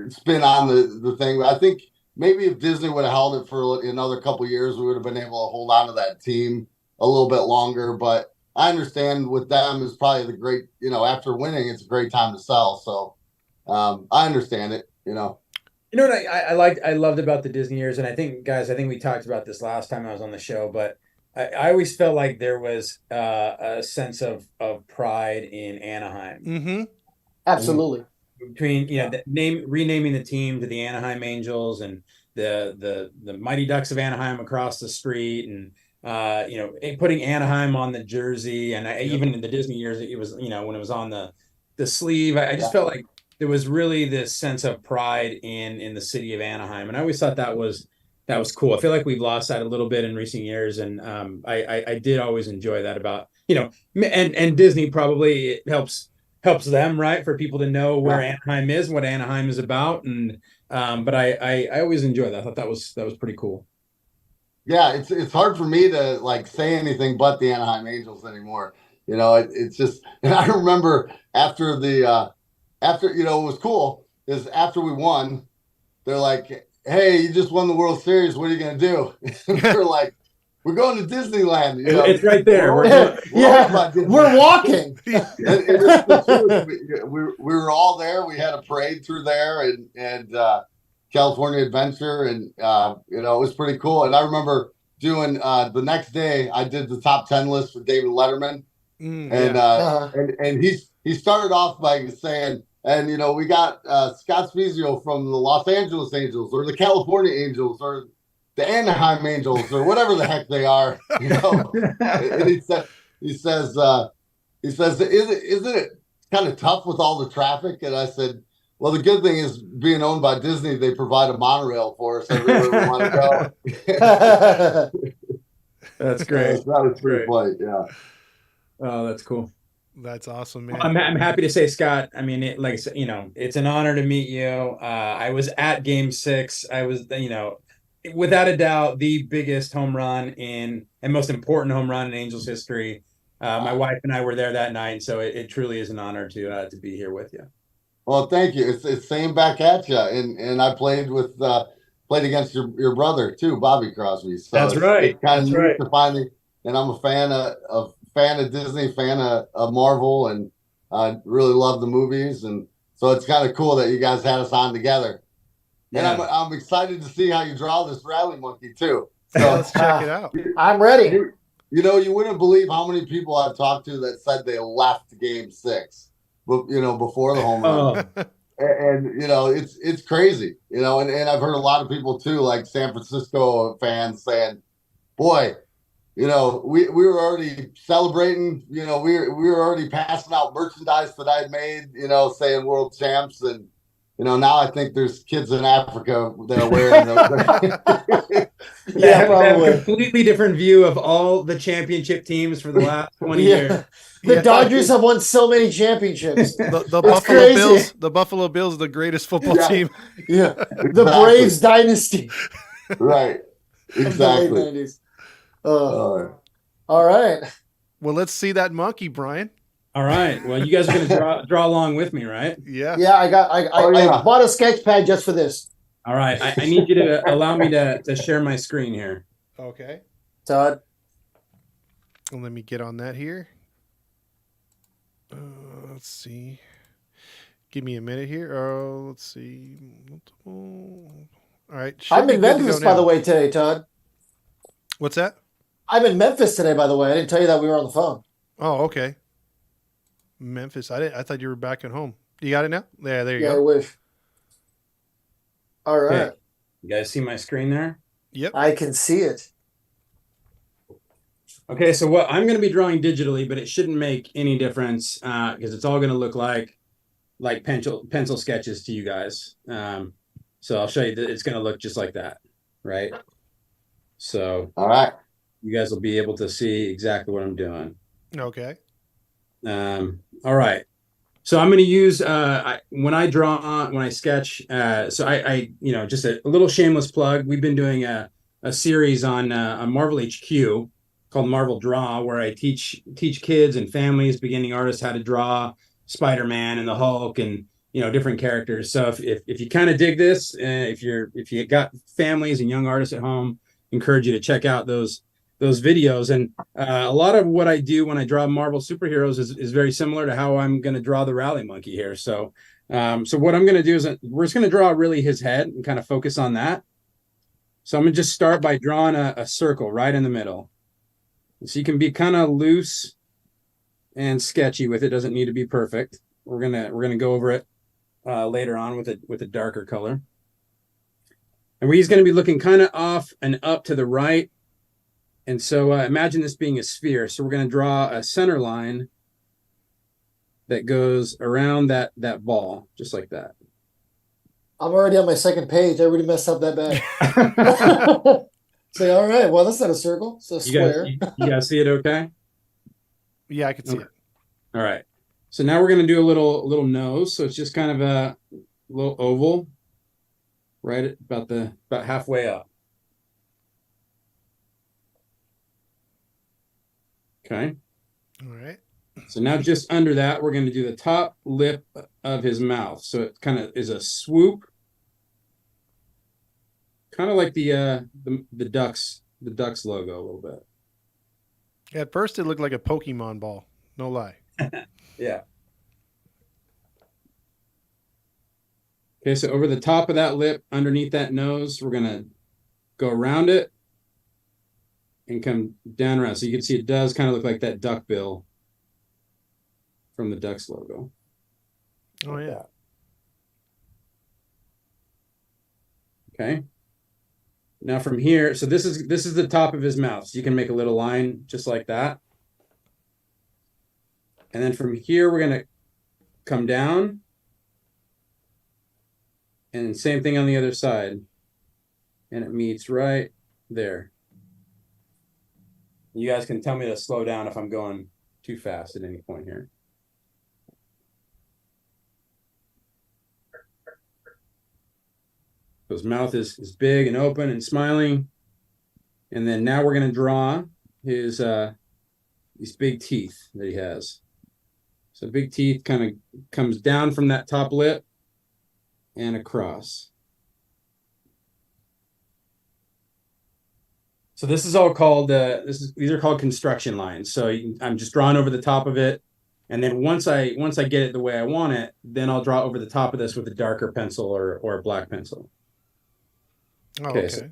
spin on the thing. I think maybe if Disney would have held it for another couple years, we would have been able to hold on to that team a little bit longer. But I understand with them is probably the great, after winning, it's a great time to sell. So I understand it, You know what I loved about the Disney years, and I think we talked about this last time I was on the show, but I always felt like there was a sense of pride in Anaheim. Mm-hmm. Absolutely. Between renaming the team to the Anaheim Angels, and the Mighty Ducks of Anaheim across the street, and putting Anaheim on the jersey, and even in the Disney years, it was when it was on the sleeve. I just felt like there was really this sense of pride in the city of Anaheim, and I always thought that was cool. I feel like we've lost that a little bit in recent years, and I did always enjoy that about and Disney probably it helps them, right, for people to know where Anaheim is, what Anaheim is about, and but I always enjoy that. I thought that was pretty cool. Yeah, it's hard for me to like say anything but the Anaheim Angels anymore. It's just, and I remember after it was cool is after we won, they're like, "Hey, you just won the World Series. What are you gonna do?" And we're like, "We're going to Disneyland." It's right there. We're walking. We were all there. We had a parade through there, and California Adventure, and it was pretty cool. And I remember doing the next day I did the top 10 list for David Letterman, and he started off by saying, and we got Scott Spiezio from the Los Angeles Angels, or the California Angels, or the Anaheim Angels, or whatever the heck they are, And he says, isn't it kind of tough with all the traffic? And I said, well, the good thing is being owned by Disney, they provide a monorail for us everywhere we want to go. That's great. That was pretty funny, yeah. Oh, that's cool. That's awesome, man. I'm happy to say, Scott, I mean, like I said, it's an honor to meet you. I was at Game 6. I was, without a doubt, the biggest home run and most important home run in Angels history. My wife and I were there that night, so it truly is an honor to be here with you. Well, thank you. It's same back at you, and I played against your brother too, Bobby Crosby. So that's right. It's kind of neat to finally, and I'm a fan of Disney, fan of Marvel, and I really love the movies, and so it's kind of cool that you guys had us on together. Yeah. And I'm excited to see how you draw this rally monkey too. So let's check it out. I'm ready. You wouldn't believe how many people I've talked to that said they left Game 6. Before the home run. and it's crazy, and I've heard a lot of people too, like San Francisco fans saying, boy, we were already celebrating, we were already passing out merchandise that I'd made, saying world champs. And, now I think there's kids in Africa that are wearing those. Yeah, They have a probably. completely different view of all the championship teams for the last 20 years. Yeah. The Yeah. Dodgers have won so many championships. The It's Buffalo crazy. Bills. The Buffalo Bills, the greatest football Yeah. team. Yeah. The Exactly. Braves dynasty Right. of the late Exactly. 90s. All right. Well, let's see that monkey, Brian. All right. Well, you guys are going to draw along with me, right? Yeah. Yeah, I yeah. bought a sketch pad just for this. All right. I need you to allow me to share my screen here. Okay. Todd. Well, let me get on that here. Let's see. Give me a minute here. Oh, let's see. All right. I'm in Memphis, by the way, today, Todd. What's that? I'm in Memphis today, by the way. I didn't tell you that we were on the phone. Oh, okay. Memphis. I thought you were back at home. You got it now? Yeah, there you Yeah, I go. wish. All right. Okay. You guys see my screen there? Yep. I can see it. Okay, so what I'm going to be drawing digitally, but it shouldn't make any difference because it's all going to look like pencil sketches to you guys. So I'll show you that it's going to look just like that, right? So All right. you guys will be able to see exactly what I'm doing. Okay. All right. So I'm going to use when I sketch. So I just a little shameless plug. We've been doing a series on Marvel HQ called Marvel Draw, where I teach kids and families, beginning artists, how to draw Spider-Man and the Hulk and different characters. So if you kind of dig this, if you got families and young artists at home, encourage you to check out those videos. And a lot of what I do when I draw Marvel superheroes is very similar to how I'm going to draw the Rally Monkey here. So what I'm going to do is we're just going to draw really his head and kind of focus on that. So I'm going to just start by drawing a circle right in the middle. So you can be kind of loose and sketchy with it. Doesn't need to be perfect. We're gonna go over it later on with a darker color. And he's going to be looking kind of off and up to the right. And so imagine this being a sphere. So we're going to draw a center line that goes around that ball, just like that. I'm already on my second page. I already messed up that bad. Say, all right, well, that's not a circle. It's a square. You guys see it okay? Yeah, I can see it. All right. So now we're going to do a little nose. So it's just kind of a little oval, right about halfway up. Okay. All right. So now just under that, we're going to do the top lip of his mouth. So it kind of is a swoop. Kind of like the Ducks logo a little bit. At first, it looked like a Pokemon ball. No lie. Yeah. Okay, so over the top of that lip, underneath that nose, we're gonna go around it and come down around. So you can see it does kind of look like that duck bill from the Ducks logo. Oh yeah. Okay. Now from here, so this is the top of his mouth. So you can make a little line just like that. And then from here, we're going to come down. And same thing on the other side. And it meets right there. You guys can tell me to slow down if I'm going too fast at any point here. His mouth is big and open and smiling. And then now we're going to draw his these big teeth that he has. So big teeth kind of comes down from that top lip and across. So this is all called these are called construction lines. So I'm just drawing over the top of it, and then once I get it the way I want it, then I'll draw over the top of this with a darker pencil or a black pencil. Oh, Okay, okay. so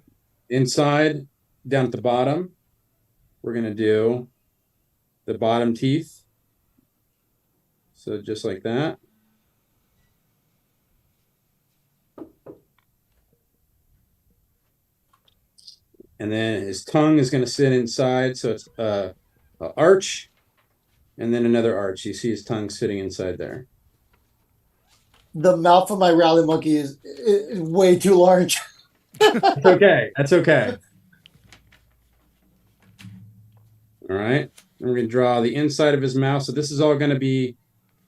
inside, down at the bottom, we're going to do the bottom teeth. So just like that. And then his tongue is going to sit inside. So it's a arch and then another arch. You see his tongue sitting inside there. The mouth of my rally monkey is way too large. That's okay. That's okay. All right. We're going to draw the inside of his mouth. So this is all going to be,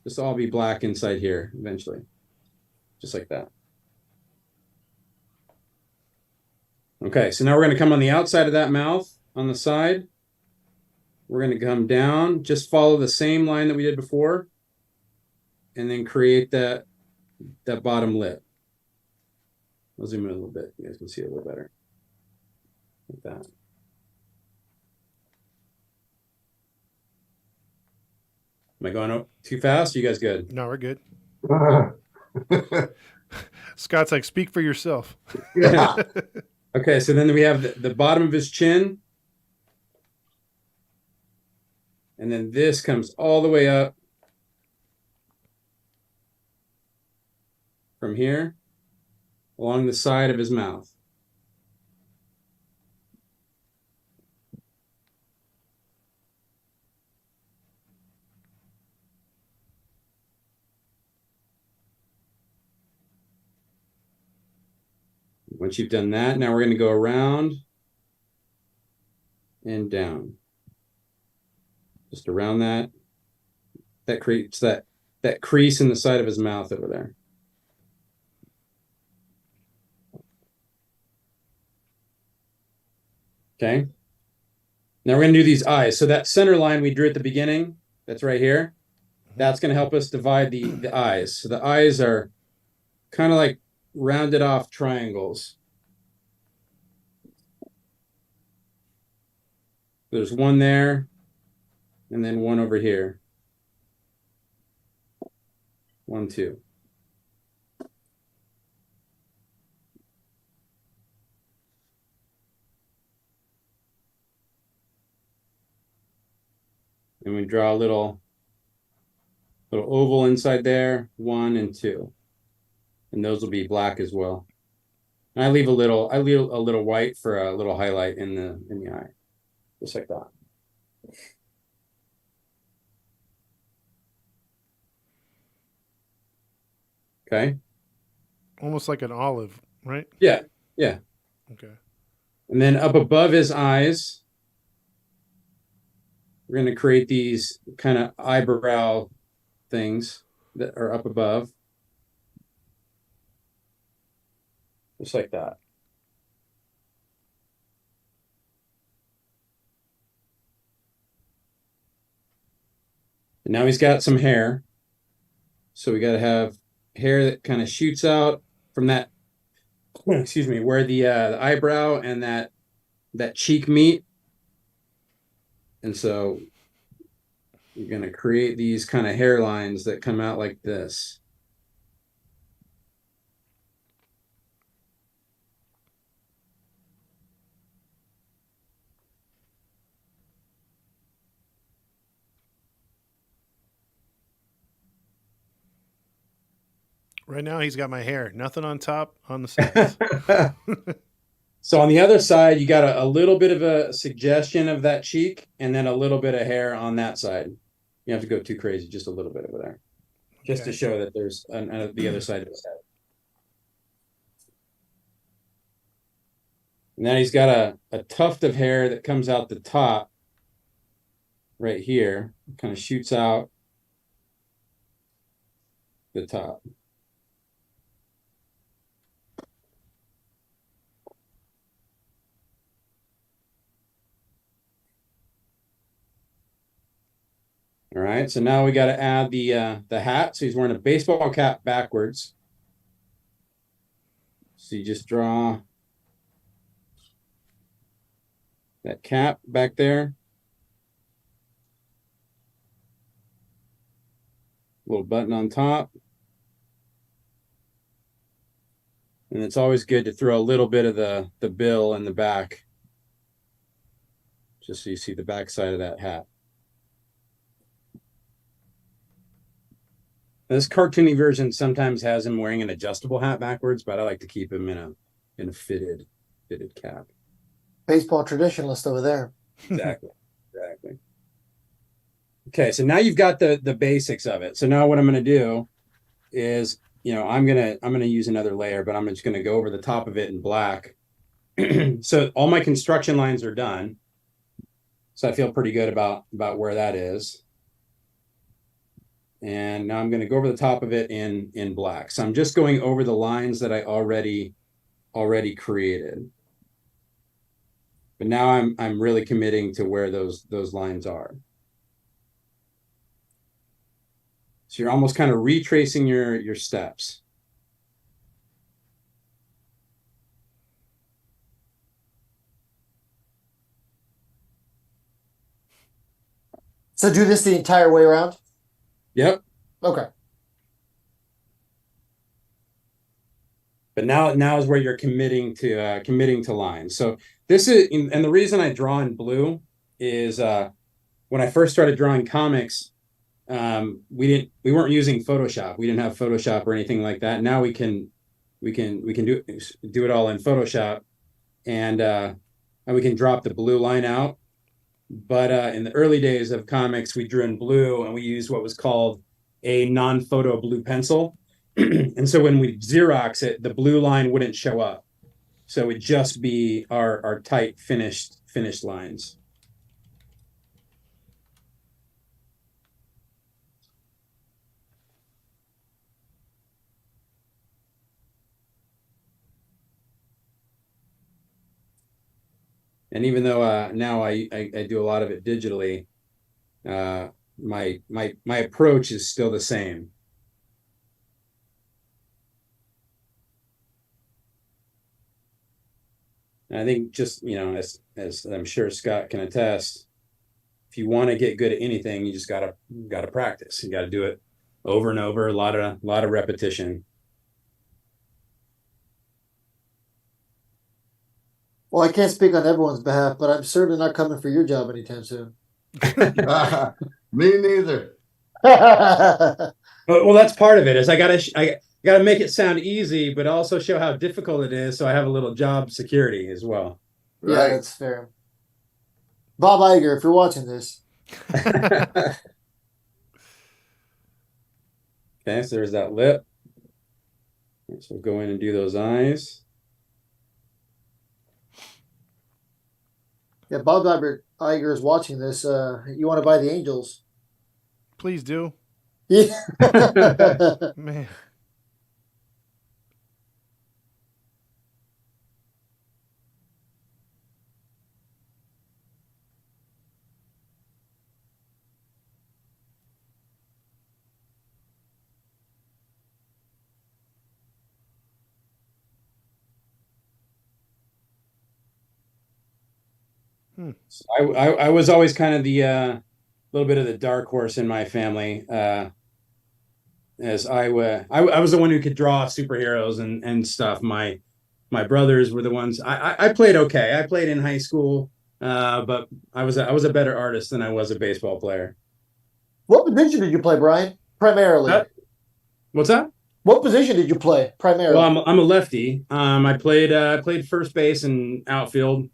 this will all be black inside here eventually. Just like that. Okay, so now we're going to come on the outside of that mouth on the side. We're going to come down, just follow the same line that we did before, and then create that bottom lip. I'll zoom in a little bit. You guys can see it a little better. Like that. Am I going up too fast? Are you guys good? No, we're good. Scott's like, speak for yourself. Yeah. Okay, so then we have the bottom of his chin. And then this comes all the way up from here along the side of his mouth. Once you've done that, now we're going to go around and down. Just around that. That creates that crease in the side of his mouth over there. Okay. Now we're going to do these eyes. So that center line we drew at the beginning, that's right here. That's going to help us divide the eyes. So the eyes are kind of like rounded off triangles. There's one there, and then one over here. 1, 2. And we draw a little oval inside there, 1 and 2. And those will be black as well. And I leave a little white for a little highlight in the eye. Just like that. Okay. Almost like an olive, right? Yeah. Yeah. Okay. And then up above his eyes, we're going to create these kind of eyebrow things that are up above. Just like that. And now he's got some hair. So we got to have hair that kind of shoots out from that, excuse me, where the eyebrow and that cheek meet. And so you're going to create these kind of hairlines that come out like this. Right now, he's got my hair. Nothing on top, on the sides. So on the other side, you got a little bit of a suggestion of that cheek and then a little bit of hair on that side. You have to go too crazy, just a little bit over there. Just Okay. to show that there's the other side of his head. And then he's got a tuft of hair that comes out the top right here. Kind of shoots out the top. All right, so now we got to add the hat. So he's wearing a baseball cap backwards. So you just draw that cap back there. Little button on top. And it's always good to throw a little bit of the bill in the back. Just so you see the back side of that hat. This cartoony version sometimes has him wearing an adjustable hat backwards, but I like to keep him in a fitted cap. Baseball traditionalist over there. Exactly. Okay, so now you've got the basics of it. So now what I'm going to do is, I'm gonna use another layer, but I'm just going to go over the top of it in black. So all my construction lines are done. So I feel pretty good about where that is. And now I'm going to go over the top of it in black. So I'm just going over the lines that I already created. But now I'm really committing to where those lines are. So you're almost kind of retracing your steps. So do this the entire way around? Yep. Okay. But now is where you're committing to lines. So this is, and the reason I draw in blue is when I first started drawing comics, we weren't using Photoshop. We didn't have Photoshop or anything like that. Now we can do it all in Photoshop, and we can drop the blue line out. But in the early days of comics, we drew in blue, and we used what was called a non-photo blue pencil. And so when we Xerox it, the blue line wouldn't show up. So it would just be our tight finished lines. And even though now I do a lot of it digitally, my approach is still the same. And I think just, as I'm sure Scott can attest, if you want to get good at anything, you just gotta practice. You gotta do it over and over, a lot of repetition. Well, I can't speak on everyone's behalf, but I'm certainly not coming for your job anytime soon. Me neither. Well, that's part of it. Is I gotta make it sound easy, but also show how difficult it is, so I have a little job security as well. Yeah, Right. that's fair. Bob Iger, if you're watching this. Okay, so there's that lip. So we'll go in and do those eyes. Yeah, Bob Iger is watching this. You want to buy the Angels? Please do. Yeah. Man. So I was always kind of the little bit of the dark horse in my family, as I was the one who could draw superheroes and stuff. My brothers were the ones. I played okay. I played in high school, but I was a better artist than I was a baseball player. What position did you play, Brian? Primarily. What's that? What position did you play primarily? Well, I'm a lefty. I played first base and outfield.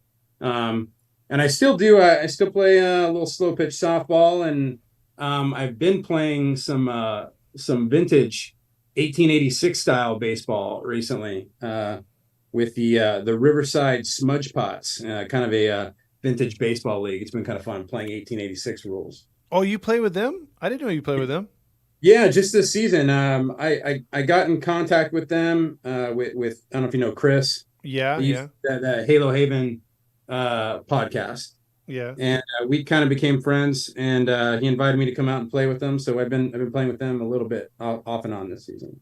And I still do. I still play a little slow pitch softball, and I've been playing some vintage 1886 style baseball recently with the Riverside Smudge Pots, kind of a vintage baseball league. It's been kind of fun playing 1886 rules. Oh, you play with them? I didn't know you played with them. Yeah, just this season. I got in contact with them with I don't know if you know Chris. Yeah. The Halo Haven podcast. Yeah. And we kind of became friends, and he invited me to come out and play with them. So I've been playing with them a little bit off and on this season.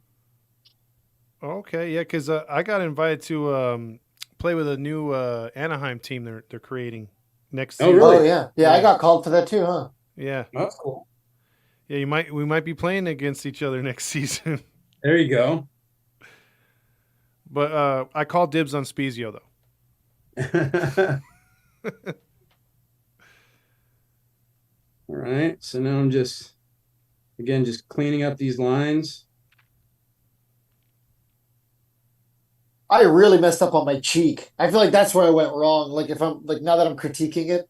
Okay, yeah, because I got invited to play with a new Anaheim team they're creating next season. Oh, really? Oh, yeah. Yeah, I got called for that too, huh? Yeah. Oh, that's cool. Yeah, we might be playing against each other next season. There you go. But I called dibs on Spiezio though. All right, so now I'm just cleaning up these lines. I really messed up on my cheek. I feel like that's where I went wrong. Like if I'm like now that I'm critiquing it.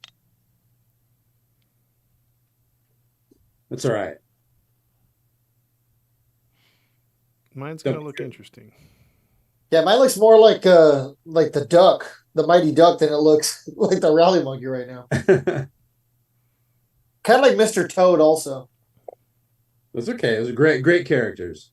That's all right. Mine's Don't gonna be look true. interesting. Yeah, mine looks more like the duck, the mighty duck, than it looks like the rally monkey right now. Kind of like Mr. Toad, also. That's okay. Those are great characters.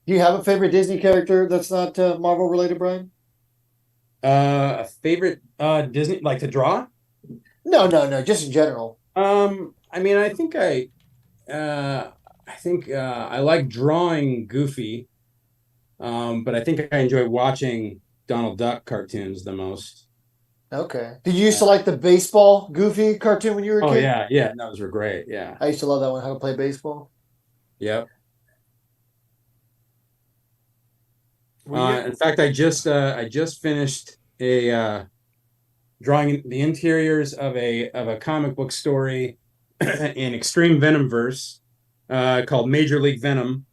Do you have a favorite Disney character that's not Marvel related, Brian? A favorite Disney like to draw? No, just in general. I mean, I like drawing Goofy. But I think I enjoy watching Donald Duck cartoons the most. Okay. Did you used to like the baseball Goofy cartoon when you were a Oh kid? yeah, those were great. Yeah. I used to love that one. How to play baseball. Yep. Well, In fact, I just finished a drawing the interiors of a comic book story in Extreme Venomverse called Major League Venom,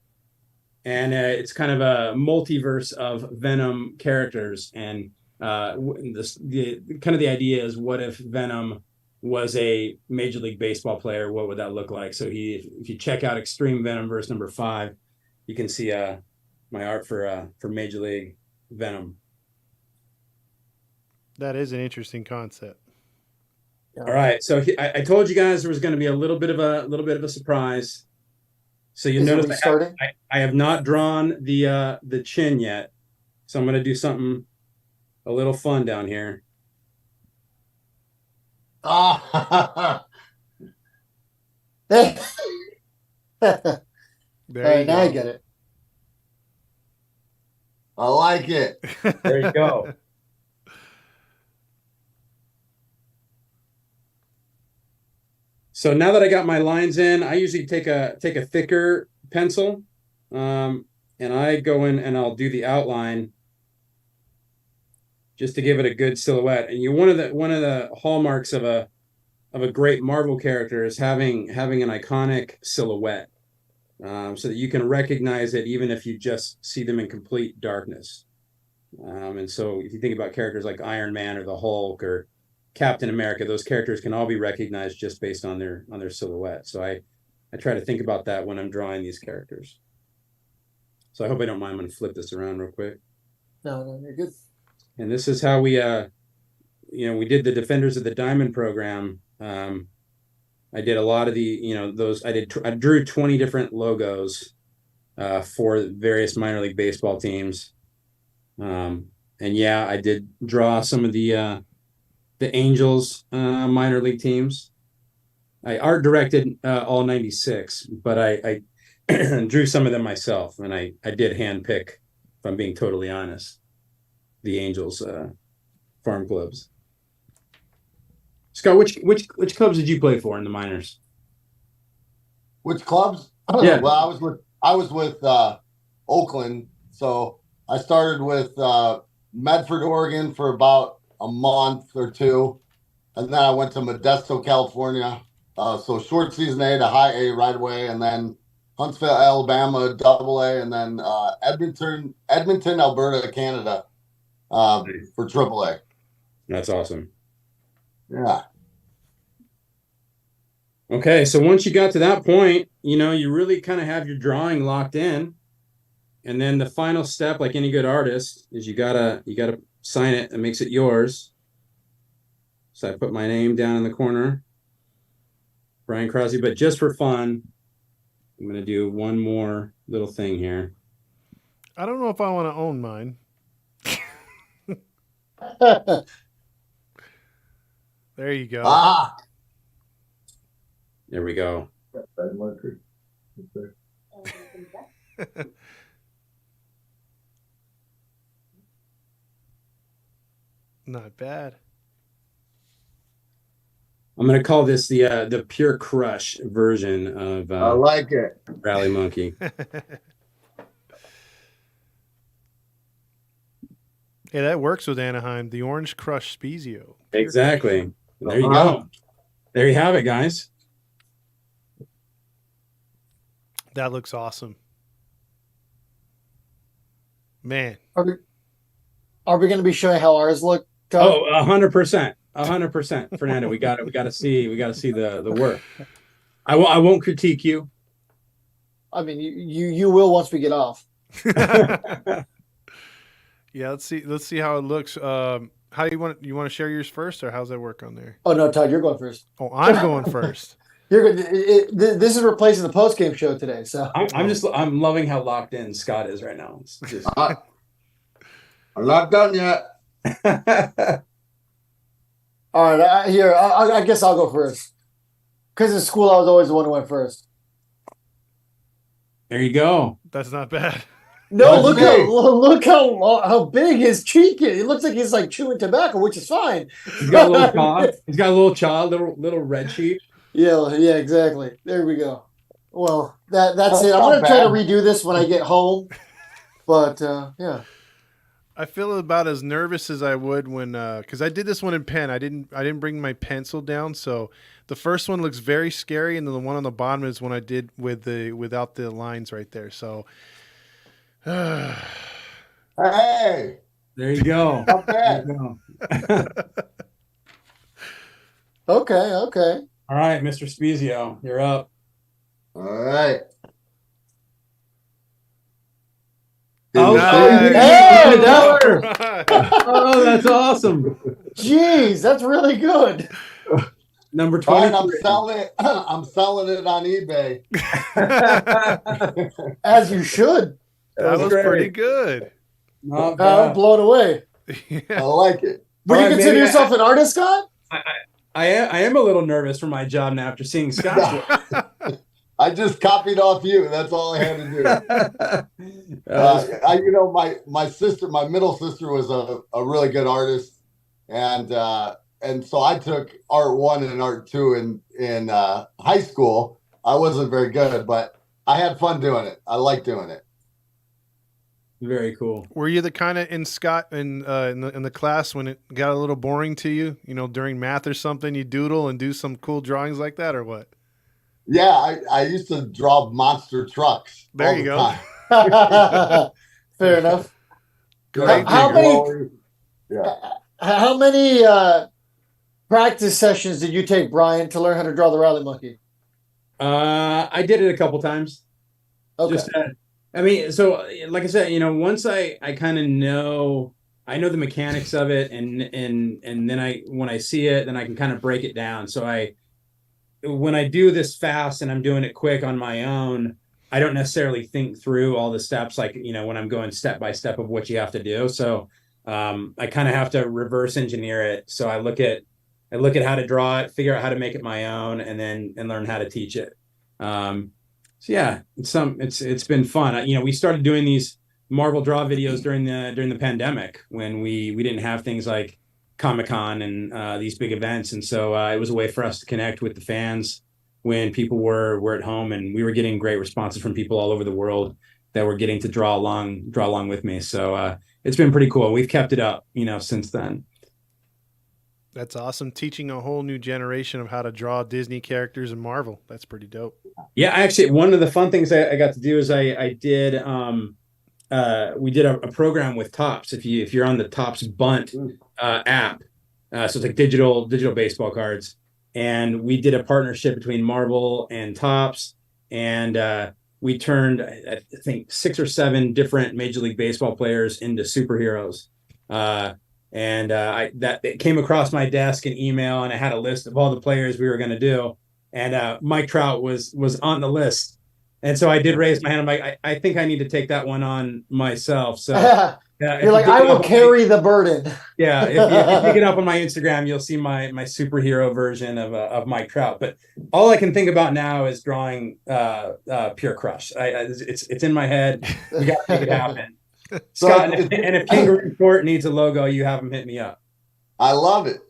and it's kind of a multiverse of Venom characters. And the idea is, what if Venom was a Major League Baseball player? What would that look like? So if you check out Extreme Venomverse #5, you can see my art for Major League Venom. that is an interesting concept. All right, so I told you guys there was going to be a little bit of a surprise. So you Is it notice restarting? I have not drawn the chin yet, so I'm going to do something a little fun down here. Ah, All There right, you now go. I get it. I like it. There you go. So now that I got my lines in, I usually take a thicker pencil, and I go in and I'll do the outline just to give it a good silhouette. And one of the hallmarks of a great Marvel character is having an iconic silhouette, so that you can recognize it even if you just see them in complete darkness. And so if you think about characters like Iron Man or the Hulk or Captain America, those characters can all be recognized just based on their silhouette. So I try to think about that when I'm drawing these characters. So I hope I don't mind. I'm going to flip this around real quick. No, you're good. And this is how we we did the Defenders of the Diamond program. I did a lot of I drew 20 different logos for various minor league baseball teams. And yeah, I did draw some of the Angels minor league teams. I art directed all 96, but I drew some of them myself, and I did hand pick, if I'm being totally honest, the Angels farm clubs. Scott, which clubs did you play for in the minors? Which clubs? Yeah. Well, I was with Oakland, so I started with Medford, Oregon for about a month or two, and then I went to Modesto, California. So short season A to high A right away, and then Huntsville, Alabama, AA, and then Edmonton, Alberta, Canada, for AAA. That's awesome. Yeah. Okay, so once you got to that point, you really kind of have your drawing locked in, and then the final step, like any good artist, is you gotta sign it. That makes it yours. So I put my name down in the corner, Brian Crosby. But just for fun, I'm gonna do one more little thing here. I don't know if I want to own mine. There you go. Ah. There we go. Not bad. I'm gonna call this the Pure Crush version of I like it. Rally Monkey. Hey, that works with Anaheim. The Orange Crush Spiezio. Exactly. There you Uh-huh. go. There you have it, guys. That looks awesome. Man. Are we going to be showing how ours look, Todd? Oh, 100%. 100%. Fernando, we got to see the work. I won't critique you. I mean, you will once we get off. Yeah, let's see how it looks. How you want to share yours first, or how's that work on there? Oh no, Todd, you're going first. Oh, I'm going first. This is replacing the post game show today. So I'm loving how locked in Scott is right now. It's just... I'm not done yet. All right, I guess I'll go first. Because in school, I was always the one who went first. There you go. That's not bad. No, look how big his cheek is. It looks like he's like chewing tobacco, which is fine. He's got a little child. He's got a little child, little red cheek. Yeah, exactly. There we go. Well, that's it. I'm not gonna try to bad. redo this when I get home. But yeah. I feel about as nervous as I would when because I did this one in pen. I didn't bring my pencil down, so the first one looks very scary, and then the one on the bottom is one I did without the lines right there. So, Hey, There you go. not There bad. you go. Okay. All right, Mr. Spiezio, you're up. All right. Oh, Nice. Hey, Oh, that's awesome. Jeez, that's really good. Number Brian, 20. I'm selling it. I'm selling it on eBay. As you should. That was great. pretty good. Not I'm bad. blown away. I Yeah. like it. Would you All right, consider maybe yourself an artist, Scott? I am a little nervous for my job now after seeing Scott's work. I just copied off you. That's all I had to do. My sister, my middle sister, was a really good artist, and so I took art 1 and art 2 in high school. I wasn't very good, but I had fun doing it. I like doing it. Very cool. Were you the kind of in the class when it got a little boring to you? You know, during math or something, you doodle and do some cool drawings like that, or what? Yeah, I used to draw monster trucks. There all you the go. time. Fair enough. Great. How digger. many- How many practice sessions did you take, Brian, to learn how to draw the rally monkey? I did it a couple times. Okay. Just I mean, so like I said, once I kind of know the mechanics of it, and then when I see it, then I can kind of break it down. So when I do this fast and I'm doing it quick on my own, I don't necessarily think through all the steps, like, when I'm going step by step of what you have to do. So I kind of have to reverse engineer it. So I look at how to draw it, figure out how to make it my own, and learn how to teach it. So yeah, it's been fun. We started doing these Marvel draw videos during the pandemic when we didn't have things like Comic-Con and these big events, and so it was a way for us to connect with the fans when people were at home, and we were getting great responses from people all over the world that were getting to draw along with me. So it's been pretty cool. We've kept it up, since then. That's awesome. Teaching a whole new generation of how to draw Disney characters in Marvel. That's pretty dope. Yeah, actually, one of the fun things I got to do is I did we did a program with Topps. If you're on the Topps Bunt app, so it's like digital baseball cards, and we did a partnership between Marvel and Topps, and we turned, I think, 6 or 7 different Major League Baseball players into superheroes. And it came across my desk in email, and I had a list of all the players we were going to do, and Mike Trout was on the list, and so I did raise my hand. I'm like, I think I need to take that one on myself. So You're like, I will carry the burden. Yeah, if you pick it up on my Instagram, you'll see my superhero version of Mike Trout. But all I can think about now is drawing Pure Crush. It's in my head. We got to make it happen. Scott, and if Kangaroo Court needs a logo, you have them hit me up. I love it.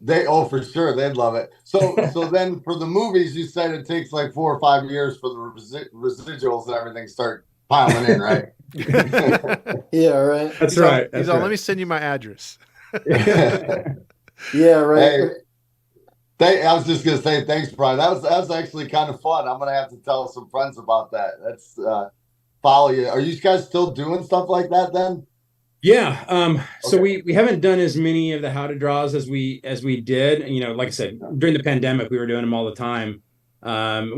For sure, they'd love it. So then for the movies, you said it takes like 4 or 5 years for the residuals and everything start piling in, right? Yeah, right. That's He's all- right. He's all, let me send you my address. Yeah, right. Hey, I was just gonna say thanks, Brian. That was actually kind of fun. I'm gonna have to tell some friends about that. That's follow you. Are you guys still doing stuff like that then? Yeah. So Okay. we haven't done as many of the how to draws as we did. You know, like I said, during the pandemic, we were doing them all the time.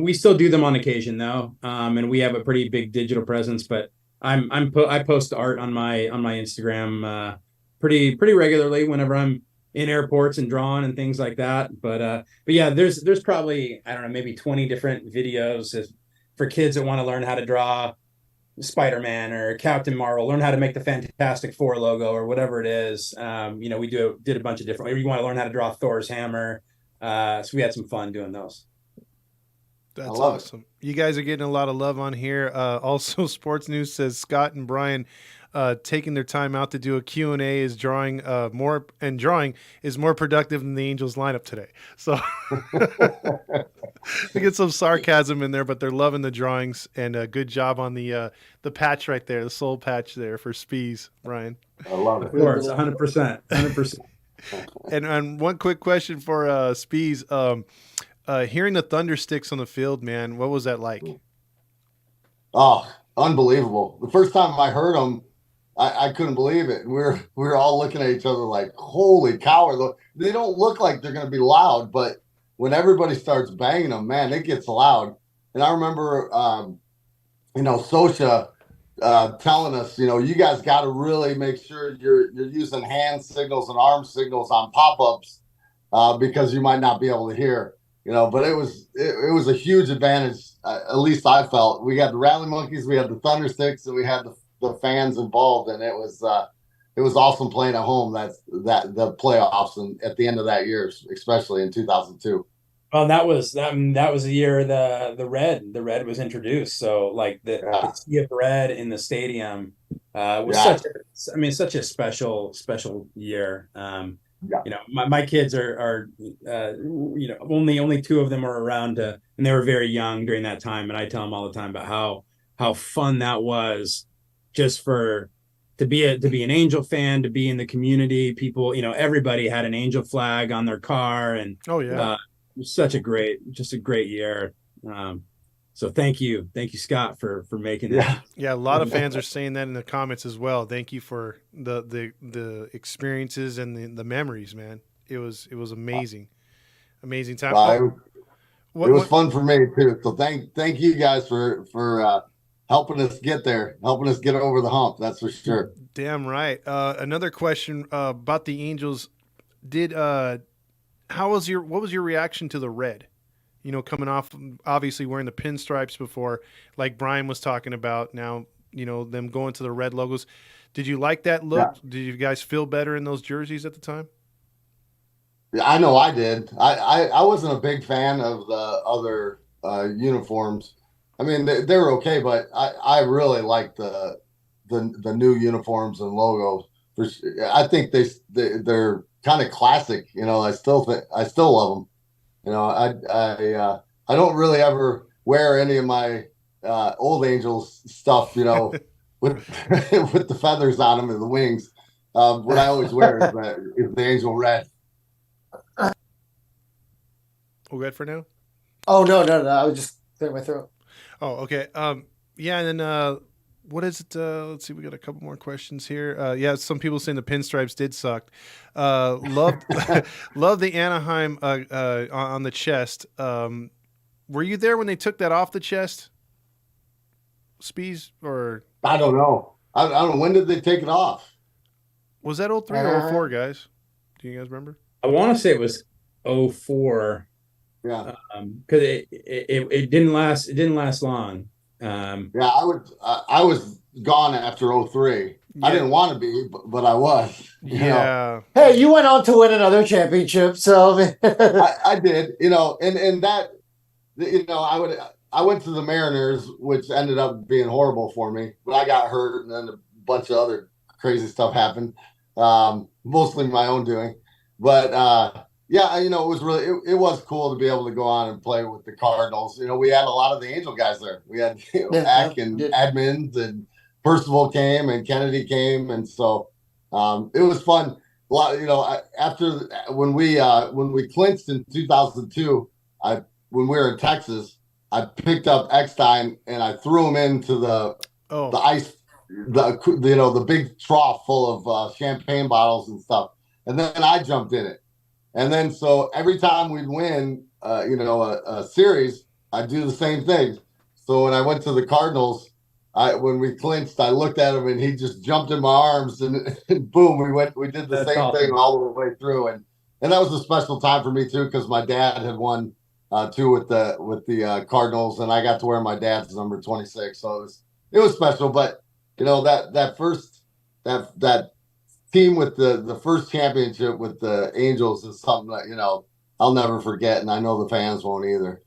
We still do them on occasion though. And we have a pretty big digital presence, but I post art on my Instagram pretty regularly whenever I'm in airports and drawing and things like that. But yeah, there's probably, I don't know, maybe 20 different videos for kids that want to learn how to draw Spider-Man or Captain Marvel, learn how to make the Fantastic Four logo or whatever it is. You know, we did a bunch of different. Or you want to learn how to draw Thor's hammer. So we had some fun doing those. That's love it. awesome. You guys are getting a lot of love on here. Also, Sports News says Scott and Brian taking their time out to do a Q&A is drawing is more productive than the Angels lineup today. So we get some sarcasm in there, but they're loving the drawings, and a good job on the patch right there, the soul patch there for Spies, Brian. I love Of it. course, 100%, 100%. And one quick question for Spies. Hearing the thunder sticks on the field, man, what was that like? Oh, unbelievable! The first time I heard them, I couldn't believe it. We were all looking at each other like, "Holy cow!" They don't look like they're going to be loud, but when everybody starts banging them, man, it gets loud. And I remember, Sosha telling us, you guys got to really make sure you're using hand signals and arm signals on pop-ups because you might not be able to hear. But it was a huge advantage. At least I felt. We had the Rally Monkeys, we had the Thunder Sticks, and we had the fans involved, and it was awesome playing at home. The playoffs and at the end of that year, especially in 2002. Well, that was the year the red was introduced. So like the sea of red in the stadium was such a special year. My kids are only two of them were around and they were very young during that time, and I tell them all the time about how fun that was, just to be an Angel fan, to be in the community. People, everybody had an Angel flag on their car, and Oh yeah. it was a great year. So thank you Scott for making that. Yeah, a lot of fans are saying that in the comments as well. Thank you for the experiences and the memories, man. It was amazing, amazing time. It was fun for me too. So thank you guys for helping us get there, helping us get over the hump. That's for sure. Damn right. Another question about the Angels. What was your reaction to the red? Coming off, obviously wearing the pinstripes before, like Brian was talking about. Now, them going to the red logos. Did you like that look? Yeah. Did you guys feel better in those jerseys at the time? Yeah, I know I did. I wasn't a big fan of the other uniforms. I mean, they were okay, but I really like the new uniforms and logos. I think they're kind of classic. I still love them. I don't really ever wear any of my old Angels stuff, with with the feathers on them and the wings. What I always wear is the Angel red. We're good for now? Oh no! I was just clearing my throat. Oh, okay. Yeah, and then what is it? Let's see. We got a couple more questions here. Yeah, some people saying the pinstripes did suck. Love the Anaheim on the chest. Were you there when they took that off the chest, Spies? Or I don't know. I don't know. When did they take it off? was that 03 or 04, guys? Do you guys remember? I want to say it was 04. Yeah. Because it didn't last. It didn't last long. Yeah, I was gone after 03. Yeah. I didn't want to be, but I was. Yeah. Hey, you went on to win another championship, so I did. And that, I went to the Mariners, which ended up being horrible for me. But I got hurt, and then a bunch of other crazy stuff happened. Mostly my own doing. But Yeah, it was really it was cool to be able to go on and play with the Cardinals. We had a lot of the Angel guys there. We had Eck and Edmonds and Percival came and Kennedy came, and so it was fun. A lot, after when we clinched in 2002, when we were in Texas, I picked up Eckstein and I threw him into the ice, the big trough full of champagne bottles and stuff, and then I jumped in it. And then, so every time we'd win, a series, I'd do the same thing. So when I went to the Cardinals, when we clinched, I looked at him and he just jumped in my arms and boom, we did the same thing all the way through. And that was a special time for me too, because my dad had won two with the Cardinals, and I got to wear my dad's number 26. So it was special. But that team with the first championship with the Angels is something that I'll never forget, and I know the fans won't either.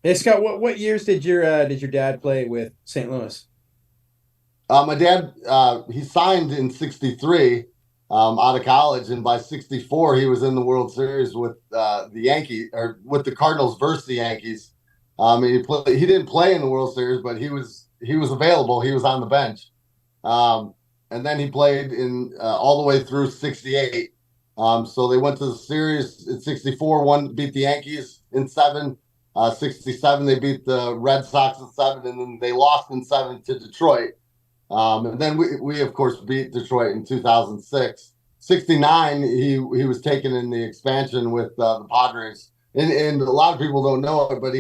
Hey Scott, what years did your dad play with St. Louis? My dad he signed in '63 out of college, and by '64 he was in the World Series with the Yankees, or with the Cardinals versus the Yankees. He didn't play in the World Series, but he was available. He was on the bench. And then he played in all the way through '68. So they went to the series in '64. Beat the Yankees in 7. '67 they beat the Red Sox in 7, and then they lost in 7 to Detroit. And then we of course beat Detroit in 2006. '69 he was taken in the expansion with the Padres, and a lot of people don't know it, but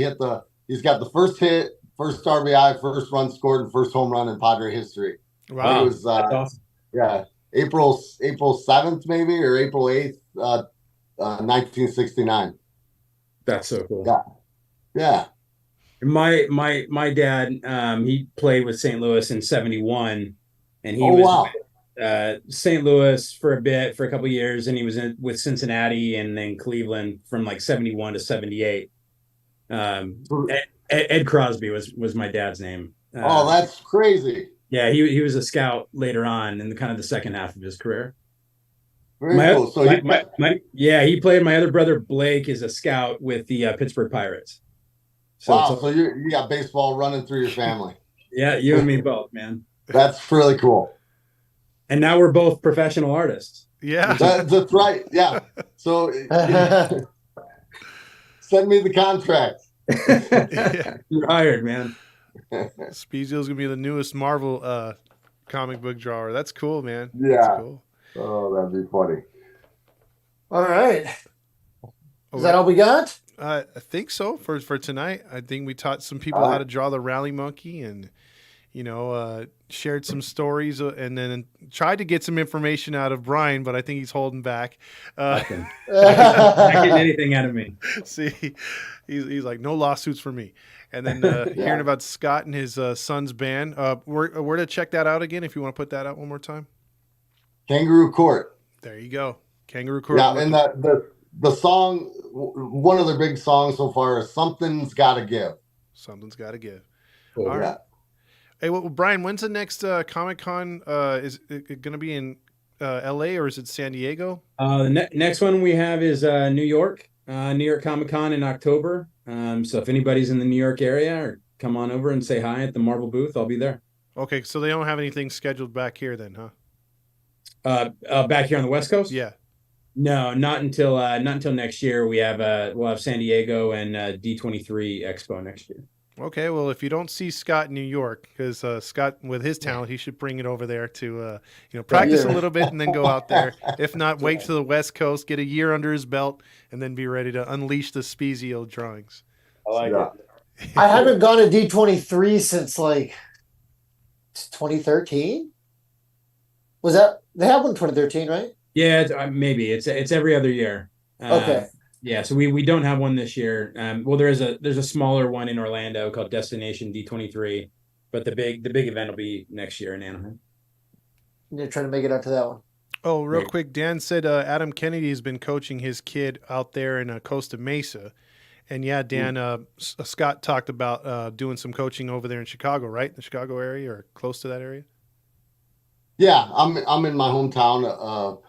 he's got the first hit, first RBI, first run scored, and first home run in Padre history. Wow, it was that's awesome. Yeah, April 7th maybe, or April 8th, 1969. That's so cool. Yeah. My dad, he played with St. Louis in '71, and he with St. Louis for a couple of years, and he was with Cincinnati and then Cleveland from like '71 to '78. Ed Crosby was my dad's name. That's crazy. Yeah, he was a scout later on in the second half of his career. Very cool. So he played. My other brother Blake is a scout with the Pittsburgh Pirates. So you got baseball running through your family. Yeah, you and me both, man. That's really cool. And now we're both professional artists. Yeah, that's right. Yeah. So send me the contract. Yeah. You're hired, man. Spiezio's gonna be the newest Marvel comic book drawer. That's cool, man. Yeah. That's cool. Oh, that'd be funny. All right. Is that all we got? I think so for tonight. I think we taught some people how to draw the rally monkey, and shared some stories, and then tried to get some information out of Brian, but I think he's holding back. Not getting anything out of me. See, he's like, no lawsuits for me. And then hearing about Scott and his son's band. Where to check that out again, if you want to put that out one more time? Kangaroo Court. There you go. Kangaroo Court. Yeah, and the song, one of their big songs so far is Something's Gotta Give. Something's Gotta Give. Cool. All right. Hey, well, Brian, when's the next Comic-Con? Is it going to be in LA, or is it San Diego? The next one we have is New York Comic-Con in October. So if anybody's in the New York area, or come on over and say hi at the Marvel booth, I'll be there. Okay, so they don't have anything scheduled back here then, huh? Back here on the West Coast? Yeah. No, not until next year. We'll have San Diego and D23 Expo next year. Okay, well, if you don't see Scott in New York, because Scott, with his talent, he should bring it over there to practice a little bit and then go out there. If not, wait to the West Coast, get a year under his belt, and then be ready to unleash the Spiezio drawings. I like it. I haven't gone to D23 since like 2013. Was that they have one in 2013, right? Yeah, maybe it's every other year. Okay. Yeah, so we don't have one this year. Well, there's a smaller one in Orlando called Destination D23, but the big event will be next year in Anaheim. You're trying to make it out to that one. Oh, real quick, Dan said Adam Kennedy has been coaching his kid out there in Costa Mesa, and yeah, Dan, Scott talked about doing some coaching over there in Chicago, right? The Chicago area or close to that area. Yeah, I'm in my hometown.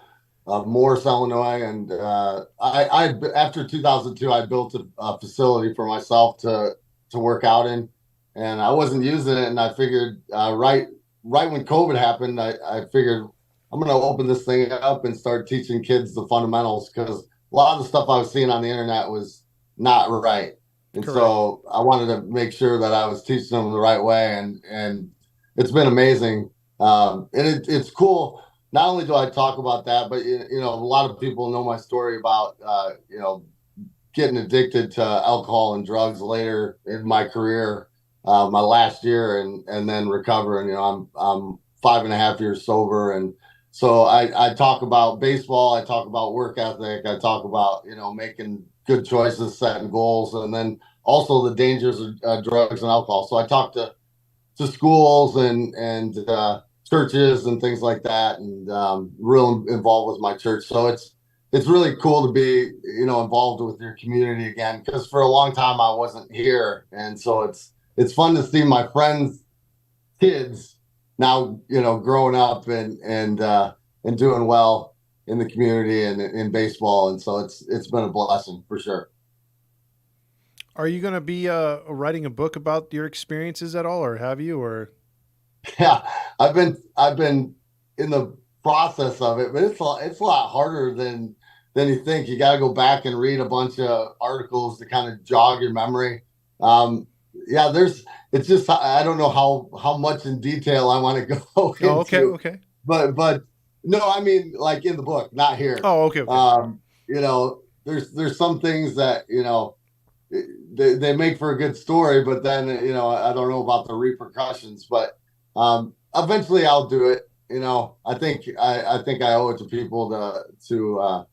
Morris, Illinois, and I after 2002, I built a facility for myself to work out in, and I wasn't using it, and I figured right when COVID happened, I figured I'm going to open this thing up and start teaching kids the fundamentals, because a lot of the stuff I was seeing on the internet was not right. And Correct. so I wanted to make sure that I was teaching them the right way, and it's been amazing. And it's cool. Not only do I talk about that, but a lot of people know my story about getting addicted to alcohol and drugs later in my career, my last year, and then recovering. I'm 5.5 years sober, and so I talk about baseball, I talk about work ethic, I talk about making good choices, setting goals, and then also the dangers of drugs and alcohol. So I talk to schools and churches and things like that, and real involved with my church. So it's really cool to be involved with your community again, because for a long time I wasn't here, and so it's fun to see my friends' kids now growing up and doing well in the community and in baseball, and so it's been a blessing for sure. Are you going to be writing a book about your experiences at all, or have you? Or yeah, I've been in the process of it, but it's a lot harder than you think. You got to go back and read a bunch of articles to kind of jog your memory. It's just, I don't know how much in detail I want to go into. Oh, okay. But no, I mean, like in the book, not here. Oh, okay. There's some things that they make for a good story, but then I don't know about the repercussions. But eventually I'll do it. I think I owe it to people to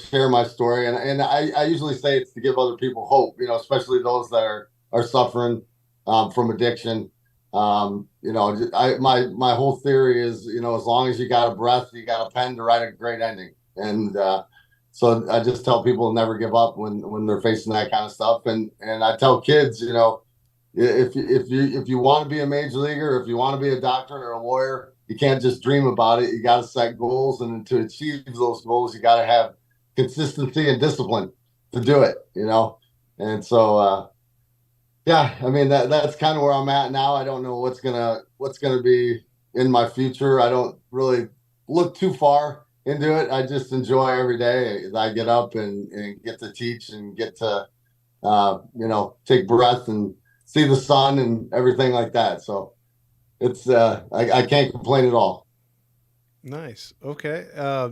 share my story, and I usually say it's to give other people hope. Especially those that are suffering from addiction. My whole theory is, as long as you got a breath, you got a pen to write a great ending. And so I just tell people to never give up when they're facing that kind of stuff. And I tell kids, if you want to be a major leaguer, if you want to be a doctor or a lawyer, you can't just dream about it. You got to set goals, and to achieve those goals, you got to have consistency and discipline to do it. And so. Yeah, I mean that's kind of where I'm at now. I don't know what's gonna be in my future. I don't really look too far into it. I just enjoy every day. I get up and get to teach and get to take breath and see the sun and everything like that. So it's I can't complain at all. Nice. Okay.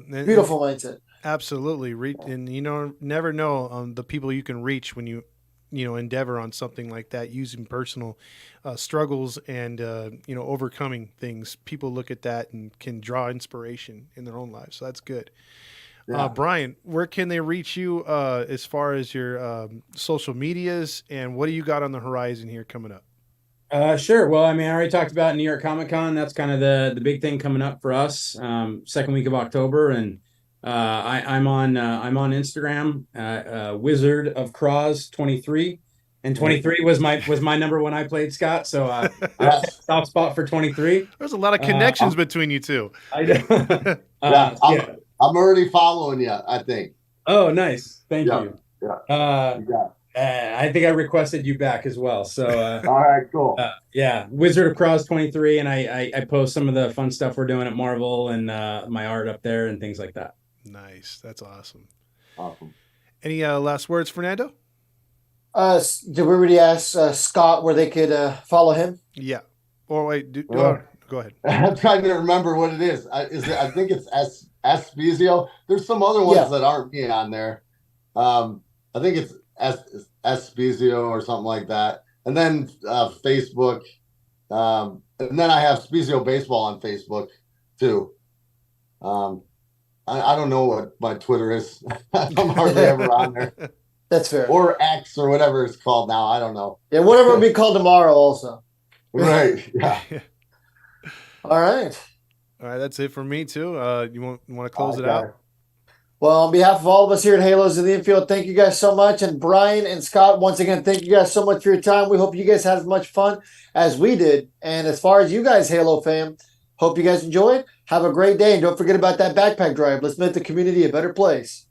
Beautiful mindset. Absolutely. And never know the people you can reach when you endeavor on something like that, using personal struggles and overcoming things. People look at that and can draw inspiration in their own lives. So that's good. Yeah. Brian, where can they reach you as far as your social medias, and what do you got on the horizon here coming up? Sure. Well, I mean, I already talked about New York Comic Con. That's kind of the big thing coming up for us, second week of October, and I'm on Instagram, Wizard of Cross 23, and 23 was my number when I played, Scott. So I have a soft spot for 23. There's a lot of connections between you two. I know. I'm already following you, I think. Oh, nice. Thank you. Yeah. I think I requested you back as well. So all right, cool. Wizard of Cross 23, and I post some of the fun stuff we're doing at Marvel and my art up there and things like that. Nice. That's awesome. Awesome. Any last words, Fernando? Did we already ask Scott where they could follow him? Yeah. Or wait, go ahead. I'm trying to remember what it is. I think it's S Spiezio. There's some other ones that aren't being on there. I think it's S Spiezio or something like that. And then Facebook. And then I have Spiezio Baseball on Facebook too. I don't know what my Twitter is. I'm hardly ever on there. That's fair. Or X or whatever it's called now. I don't know. Yeah, whatever it'll be called tomorrow also. Right. Yeah. All right. All right. That's it for me too. You want to close it out? Well, on behalf of all of us here at Halos in the Infield, thank you guys so much. And Brian and Scott, once again, thank you guys so much for your time. We hope you guys had as much fun as we did. And as far as you guys, Halo fam, Hope you guys enjoyed. Have a great day. And don't forget about that backpack drive. Let's make the community a better place.